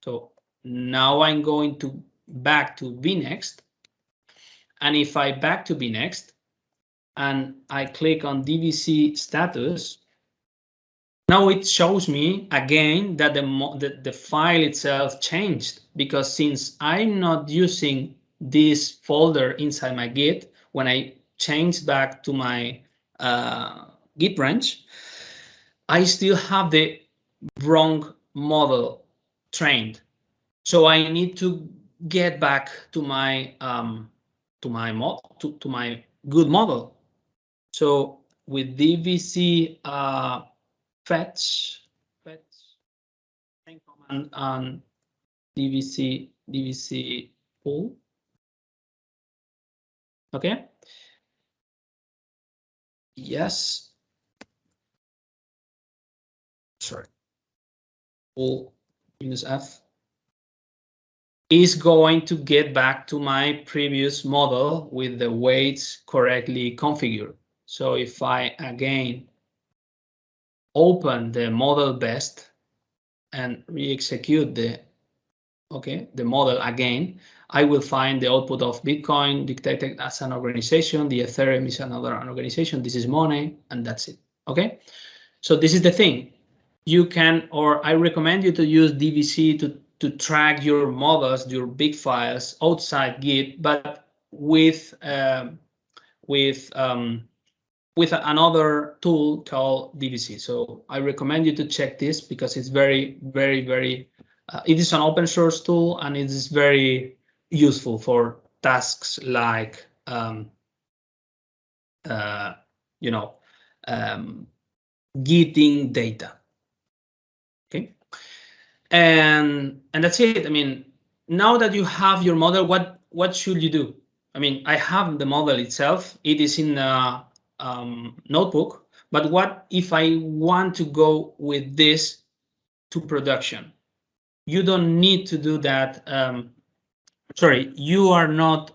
So now I'm going to back to vnext. And if I back to vnext and I click on DBC status, now it shows me again that the file itself changed, because since I'm not using this folder inside my Git, when I change back to my Git branch, I still have the wrong model trained. So I need to get back to my good model. So with DBC fetch command DVC pool. Okay. Yes. Sorry. Pool -f is going to get back to my previous model with the weights correctly configured. So if I again open the model best and re-execute the model again, I will find the output of Bitcoin detected as an organization. The Ethereum is another organization. This is money, and that's it. Okay. So this is the thing. You can, or I recommend you to use DVC to track your models, your big files outside Git, but with another tool called DVC. So I recommend you to check this because it's very, very, very. It is an open source tool and it is very useful for tasks like getting data. Okay, and that's it. I mean, now that you have your model, what should you do? I mean, I have the model itself. It is in a notebook. But what if I want to go with this to production? You don't need to do that. Sorry, you are not,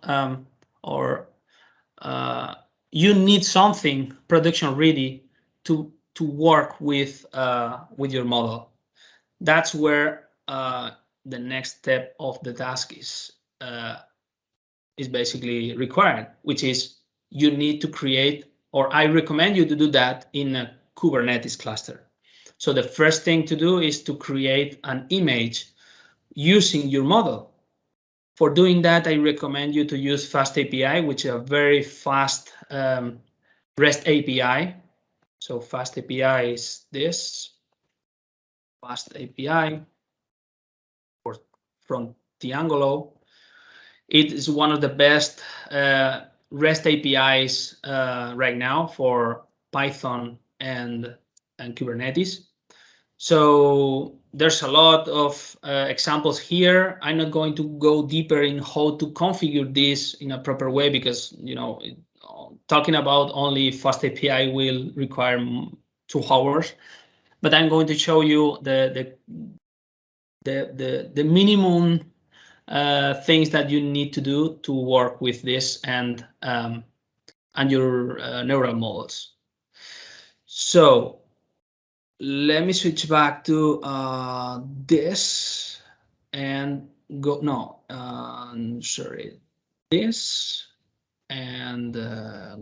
you need something production ready to work with your model. That's where the next step of the task is basically required, which is you need to create, or I recommend you to do that in a Kubernetes cluster. So the first thing to do is to create an image using your model. For doing that, I recommend you to use FastAPI, which is a very fast REST API. So FastAPI is this. FastAPI from Triangolo. It is one of the best REST APIs right now for Python and Kubernetes. So there's a lot of examples here. I'm not going to go deeper in how to configure this in a proper way because, you know, talking about only FastAPI will require 2 hours. But I'm going to show you the minimum things that you need to do to work with this and your neural models. So let me switch back to this and go. No, sorry, this and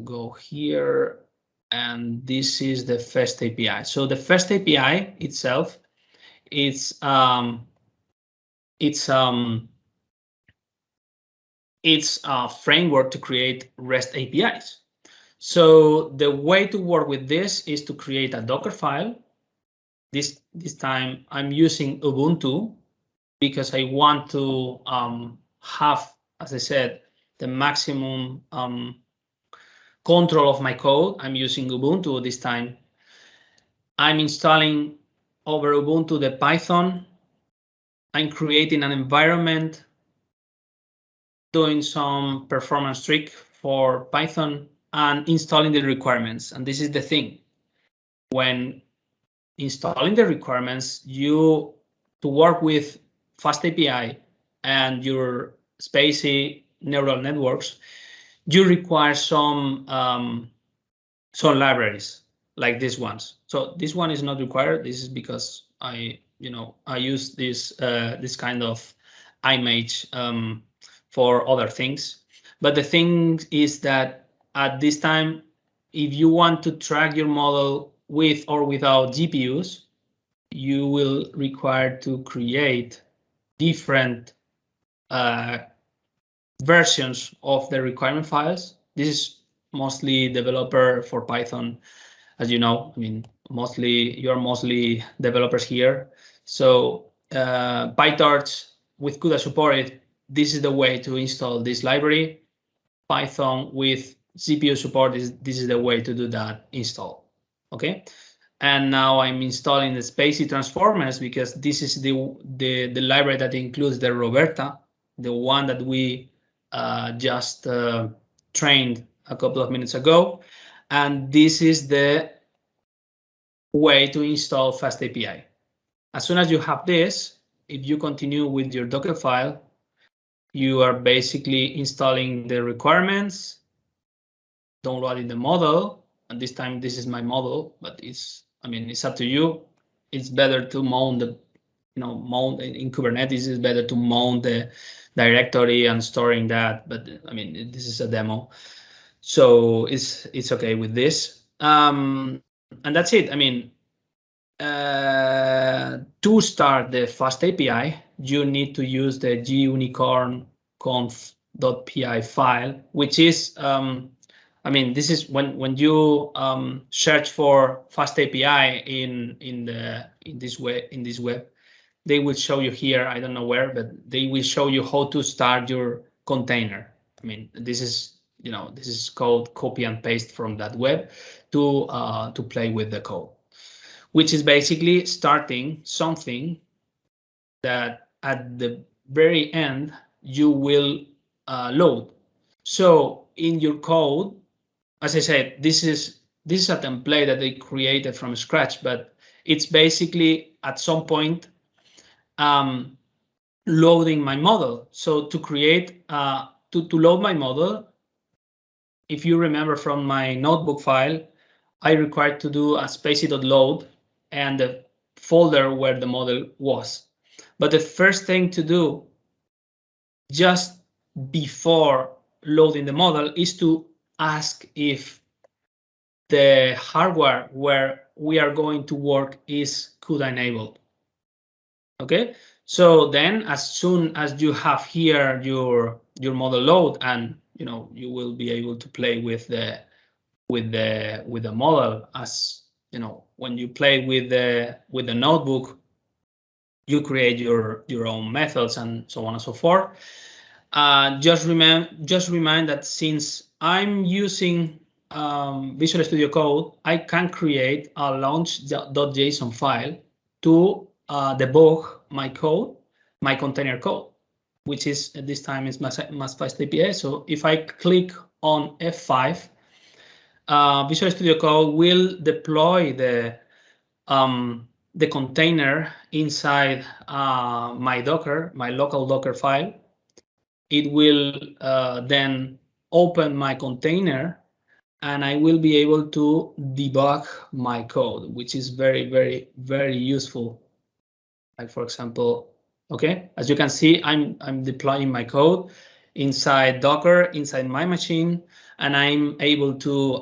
go here. And this is the FastAPI. So the FastAPI itself, it's a framework to create REST APIs. So the way to work with this is to create a Docker file. This time I'm using Ubuntu because I want to have, as I said, the maximum control of my code. I'm using Ubuntu this time. I'm installing over Ubuntu the Python. I'm creating an environment, doing some performance trick for Python and installing the requirements. And this is the thing. When installing the requirements, to work with FastAPI and your Spacey neural networks, you require some libraries like these ones. So this one is not required. This is because I use this kind of image for other things. But the thing is that at this time, if you want to track your model with or without GPUs, you will require to create different versions of the requirement files. This is mostly developer for Python, as you know. I mean, you're mostly developers here. So pytorch with CUDA supported, this is the way to install this library. Python with CPU support, this is the way to do that install. Okay, And now I'm installing the Spacey transformers because this is the library that includes the Roberta, the one that we just trained a couple of minutes ago. And this is the way to install FastAPI. As soon as you have this, if you continue with your Docker file, you are basically installing the requirements, downloading the model, and this time this is my model, but it's up to you. It's better to mount the, mount in Kubernetes is better to mount the directory and storing that, but this is a demo, so it's okay with this. And that's it. To start the FastAPI, you need to use the gunicorn-conf.py file, which is, this is when you search for FastAPI in this web, they will show you here. I don't know where, but they will show you how to start your container. This is code copy and paste from that web to play with the code, which is basically starting something that at the very end you will load. So in your code, as I said, this is a template that they created from scratch, but it's basically at some point loading my model. So to create to load my model, if you remember from my notebook file, I required to do a spacey.load and the folder where the model was. But the first thing to do just before loading the model is to ask if the hardware where we are going to work is CUDA enabled. Okay, so then as soon as you have here your model load, and you will be able to play with the model, as when you play with the notebook, you create your own methods and so on and so forth. Just remind that since I'm using Visual Studio Code, I can create a launch.json file to debug my code, my container code, which is at this time is my FastAPI. So if I click on F5, Visual Studio Code will deploy the container inside my local Docker file. It will then open my container, and I will be able to debug my code, which is very, very, very useful. Like, for example, okay, as you can see, I'm deploying my code inside Docker, inside my machine, and I'm able to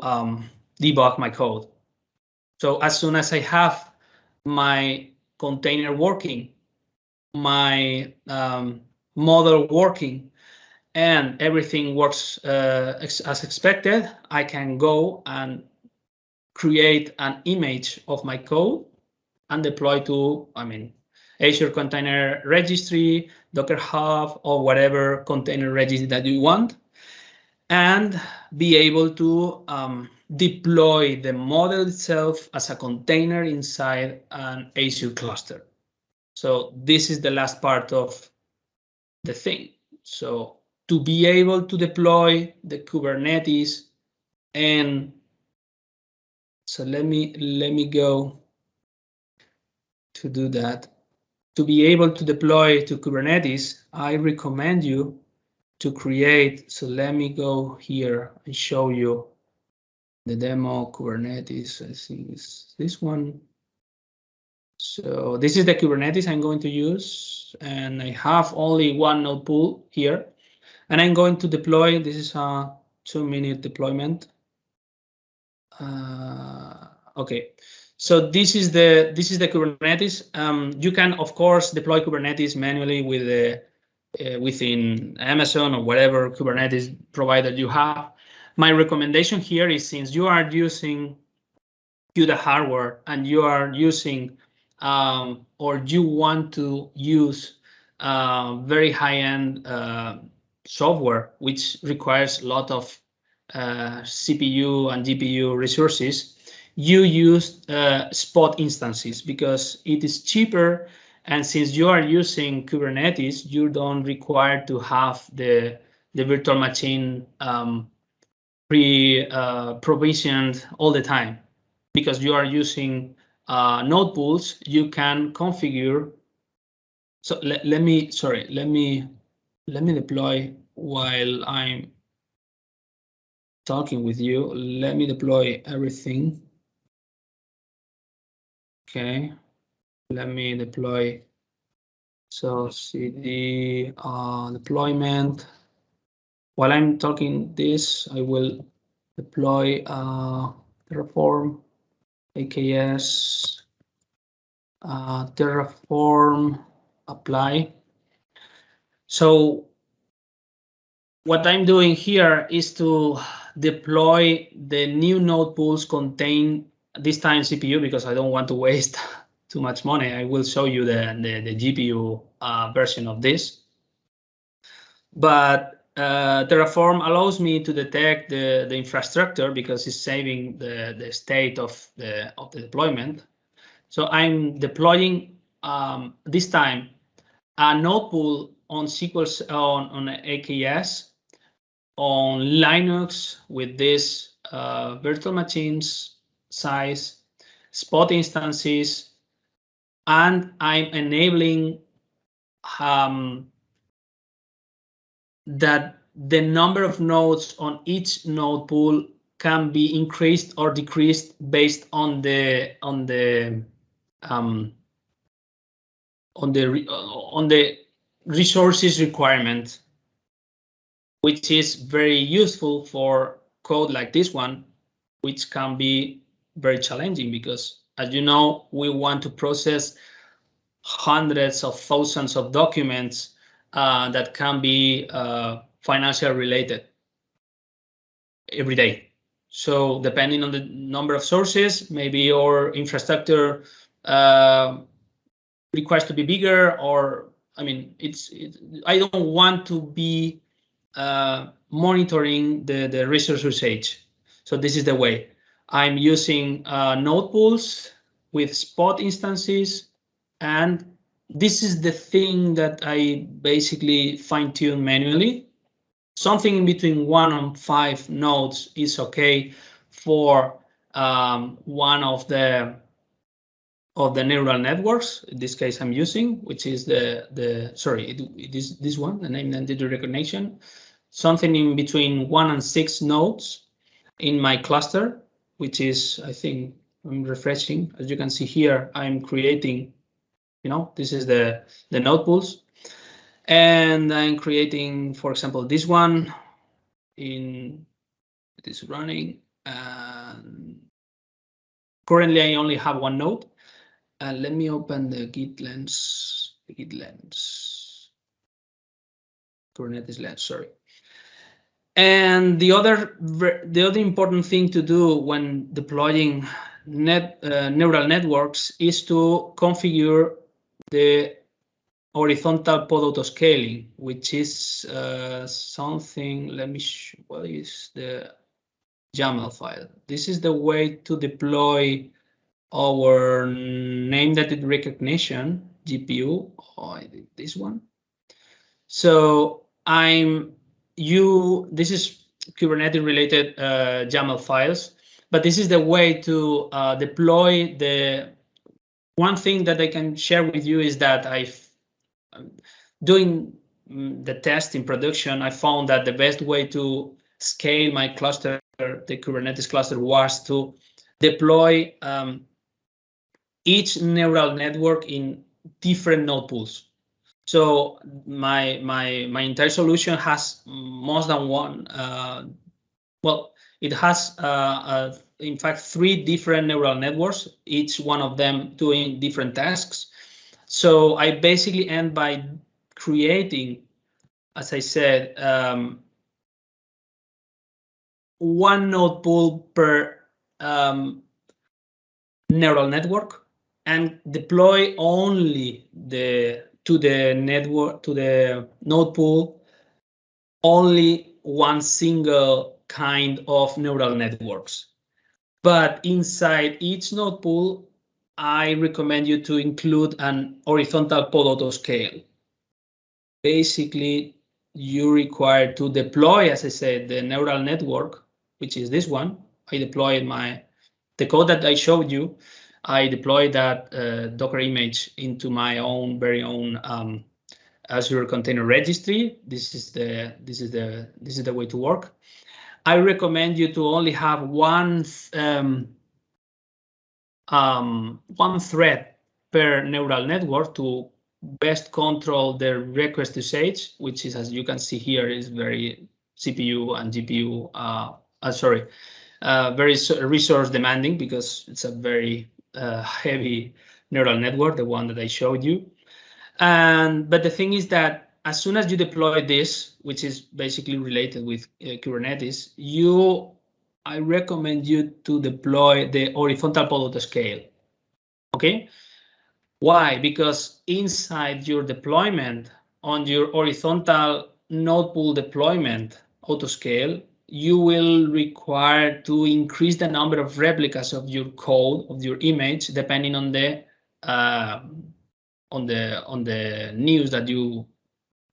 debug my code. So as soon as I have my container working, my model working, and everything works as expected, I can go and create an image of my code and deploy to, Azure Container Registry, Docker Hub, or whatever container registry that you want, and be able to deploy the model itself as a container inside an Azure cluster. So this is the last part of the thing. So to be able to deploy the Kubernetes, and so let me go to do that. To be able to deploy to Kubernetes, I recommend you to create. So let me go here and show you the demo Kubernetes. I think it's this one. So this is the Kubernetes I'm going to use, and I have only one node pool here, and I'm going to deploy. This is a 2-minute deployment. Okay, so this is the Kubernetes. You can of course deploy Kubernetes manually with the within Amazon or whatever Kubernetes provider you have. My recommendation here is, since you are using CUDA hardware and you are using or you want to use very high-end software, which requires a lot of CPU and GPU resources, you use spot instances because it is cheaper. And since you are using Kubernetes, you don't require to have the virtual machine provisioned all the time. Because you are using node pools, you can configure. So let me deploy while I'm talking with you. Let me deploy everything. Okay, let me deploy. So cd deployment. While I'm talking this, I will deploy terraform, AKS, terraform, apply. So what I'm doing here is to deploy the new node pools contain this time CPU because I don't want to waste too much money. I will show you the GPU version of this. But Terraform allows me to detect the infrastructure because it's saving the state of the deployment. So I'm deploying this time a node pool on SQL on AKS on Linux with this virtual machines size, spot instances, and I'm enabling that the number of nodes on each node pool can be increased or decreased based on the resources requirement, which is very useful for code like this one, which can be very challenging because, as you know, we want to process hundreds of thousands of documents that can be financial related every day. So depending on the number of sources, maybe your infrastructure requires to be bigger, or I mean, I don't want to be monitoring the resource usage. So this is the way I'm using node pools with spot instances, and this is the thing that I basically fine-tune manually. Something in between 1 and 5 nodes is okay for one of the neural networks. In this case, I'm using, which is it is this one, the name entity recognition. Something in between 1 and 6 nodes in my cluster, which is, I think, I'm refreshing. As you can see here, I'm creating, this is the node pools. And I'm creating, for example, this one it is running. And currently, I only have 1 node. Let me open the Git lens, Kubernetes lens, sorry. And the other important thing to do when deploying neural networks is to configure the horizontal pod autoscaling, which is something. Let me show what is the YAML file. This is the way to deploy our name entity recognition GPU. Oh, I did this one. So this is Kubernetes related YAML files, but this is the way to deploy the one thing that I can share with you is that doing the test in production, I found that the best way to scale my cluster, the Kubernetes cluster, was to deploy each neural network in different node pools. So my entire solution has more than one. Well, it has in fact 3 different neural networks, each one of them doing different tasks. So I basically end by creating, as I said, 1 node pool per neural network, and deploy only to the node pool only one single kind of neural networks. But inside each node pool, I recommend you to include an horizontal pod autoscale. Basically, you require to deploy, as I said, the neural network, which is this one. I deployed the code that I showed you. I deployed that Docker image into my own very own Azure Container Registry. This is the way to work. I recommend you to only have one thread per neural network to best control the request usage, which is, as you can see here, is very CPU and GPU. Very resource demanding because it's a very heavy neural network, the one that I showed you. But the thing is that as soon as you deploy this, which is basically related with Kubernetes, I recommend you to deploy the horizontal pod autoscale. Okay, why? Because inside your deployment on your horizontal node pool deployment autoscale, you will require to increase the number of replicas of your code, of your image, depending on the news that you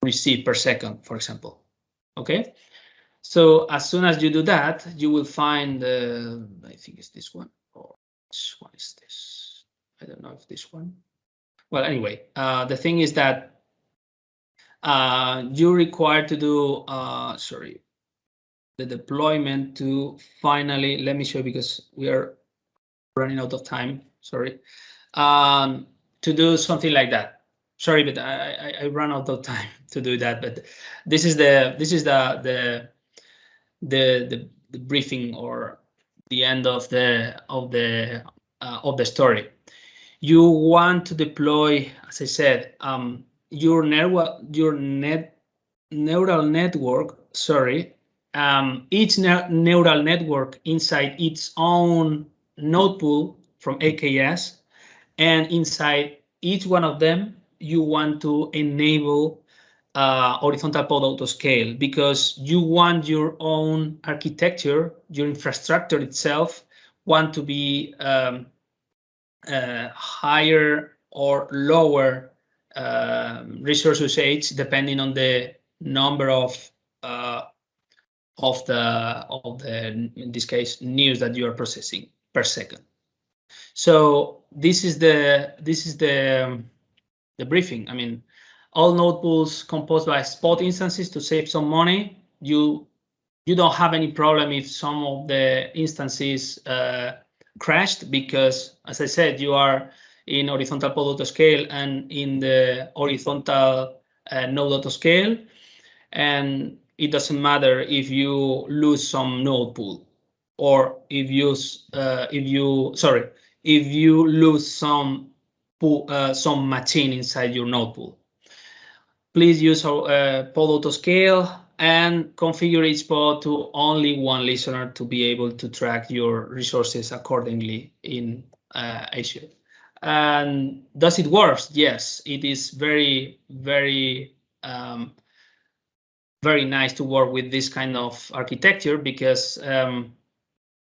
receive per second, for example. Okay, so as soon as you do that, you will find I think it's this one, or which one is this? I don't know if this one. Well, anyway, the thing is that you're required to do the deployment to finally, let me show you because we are running out of time. Sorry, to do something like that. Sorry, but I ran out of time to do that. But this is the briefing or the end of the story. You want to deploy, as I said, your neural network. Sorry, each neural network inside its own node pool from AKS, and inside each one of them, you want to enable horizontal pod autoscale because you want your own architecture, your infrastructure itself, want to be higher or lower resource usage depending on the number of the in this case news that you are processing per second. So this is the briefing. I mean, all node pools composed by spot instances to save some money. You don't have any problem if some of the instances crashed because, as I said, you are in horizontal pod autoscale and in the horizontal node autoscale, and it doesn't matter if you lose some node pool or if you lose some machine inside your node pool. Please use pod autoscale and configure each pod to only one listener to be able to track your resources accordingly in Azure. And does it work? Yes, it is very, very, very nice to work with this kind of architecture because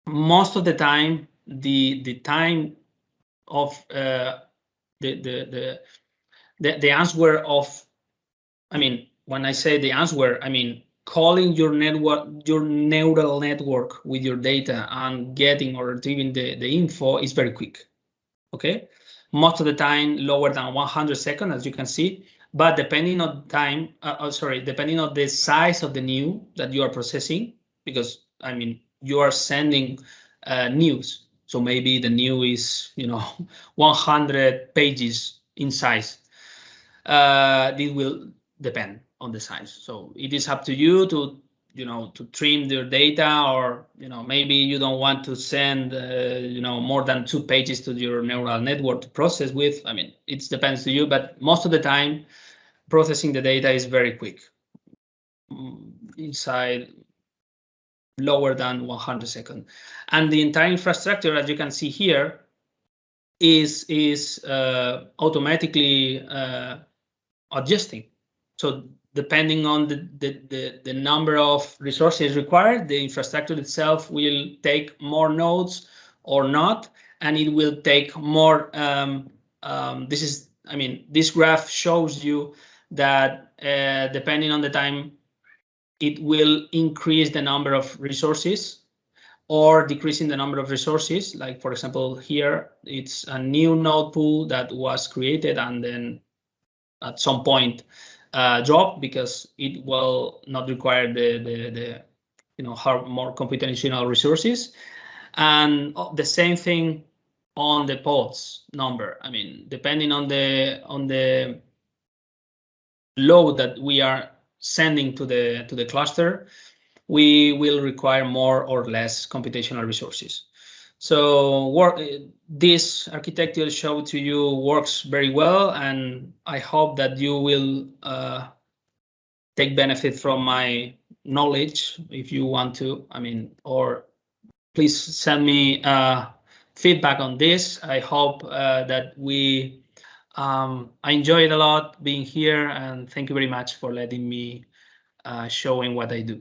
most of the time, the time of the answer of, I mean, when I say the answer, I mean calling your neural network with your data and getting or retrieving the info is very quick. Okay, most of the time lower than 100 seconds, as you can see. But depending on time, depending on the size of the new that you are processing, because I mean you are sending news, so maybe the new is 100 pages in size. It will depend on the size. So it is up to you to to trim your data, or maybe you don't want to send more than 2 pages to your neural network to process with. I mean, it depends to you, but most of the time processing the data is very quick, inside lower than 100 seconds. And the entire infrastructure, as you can see here, is automatically adjusting. So depending on the number of resources required, the infrastructure itself will take more nodes or not, and it will take more. This graph shows you that depending on the time, it will increase the number of resources or decreasing the number of resources. Like, for example, here, it's a new node pool that was created and then at some point drop because it will not require the more computational resources. And the same thing on the pods number. I mean, depending on the load that we are sending to the cluster, we will require more or less computational resources. So this architecture show to you works very well, and I hope that you will take benefit from my knowledge if you want to. Or please send me feedback on this. I hope that I enjoyed a lot being here, and thank you very much for letting me showing what I do.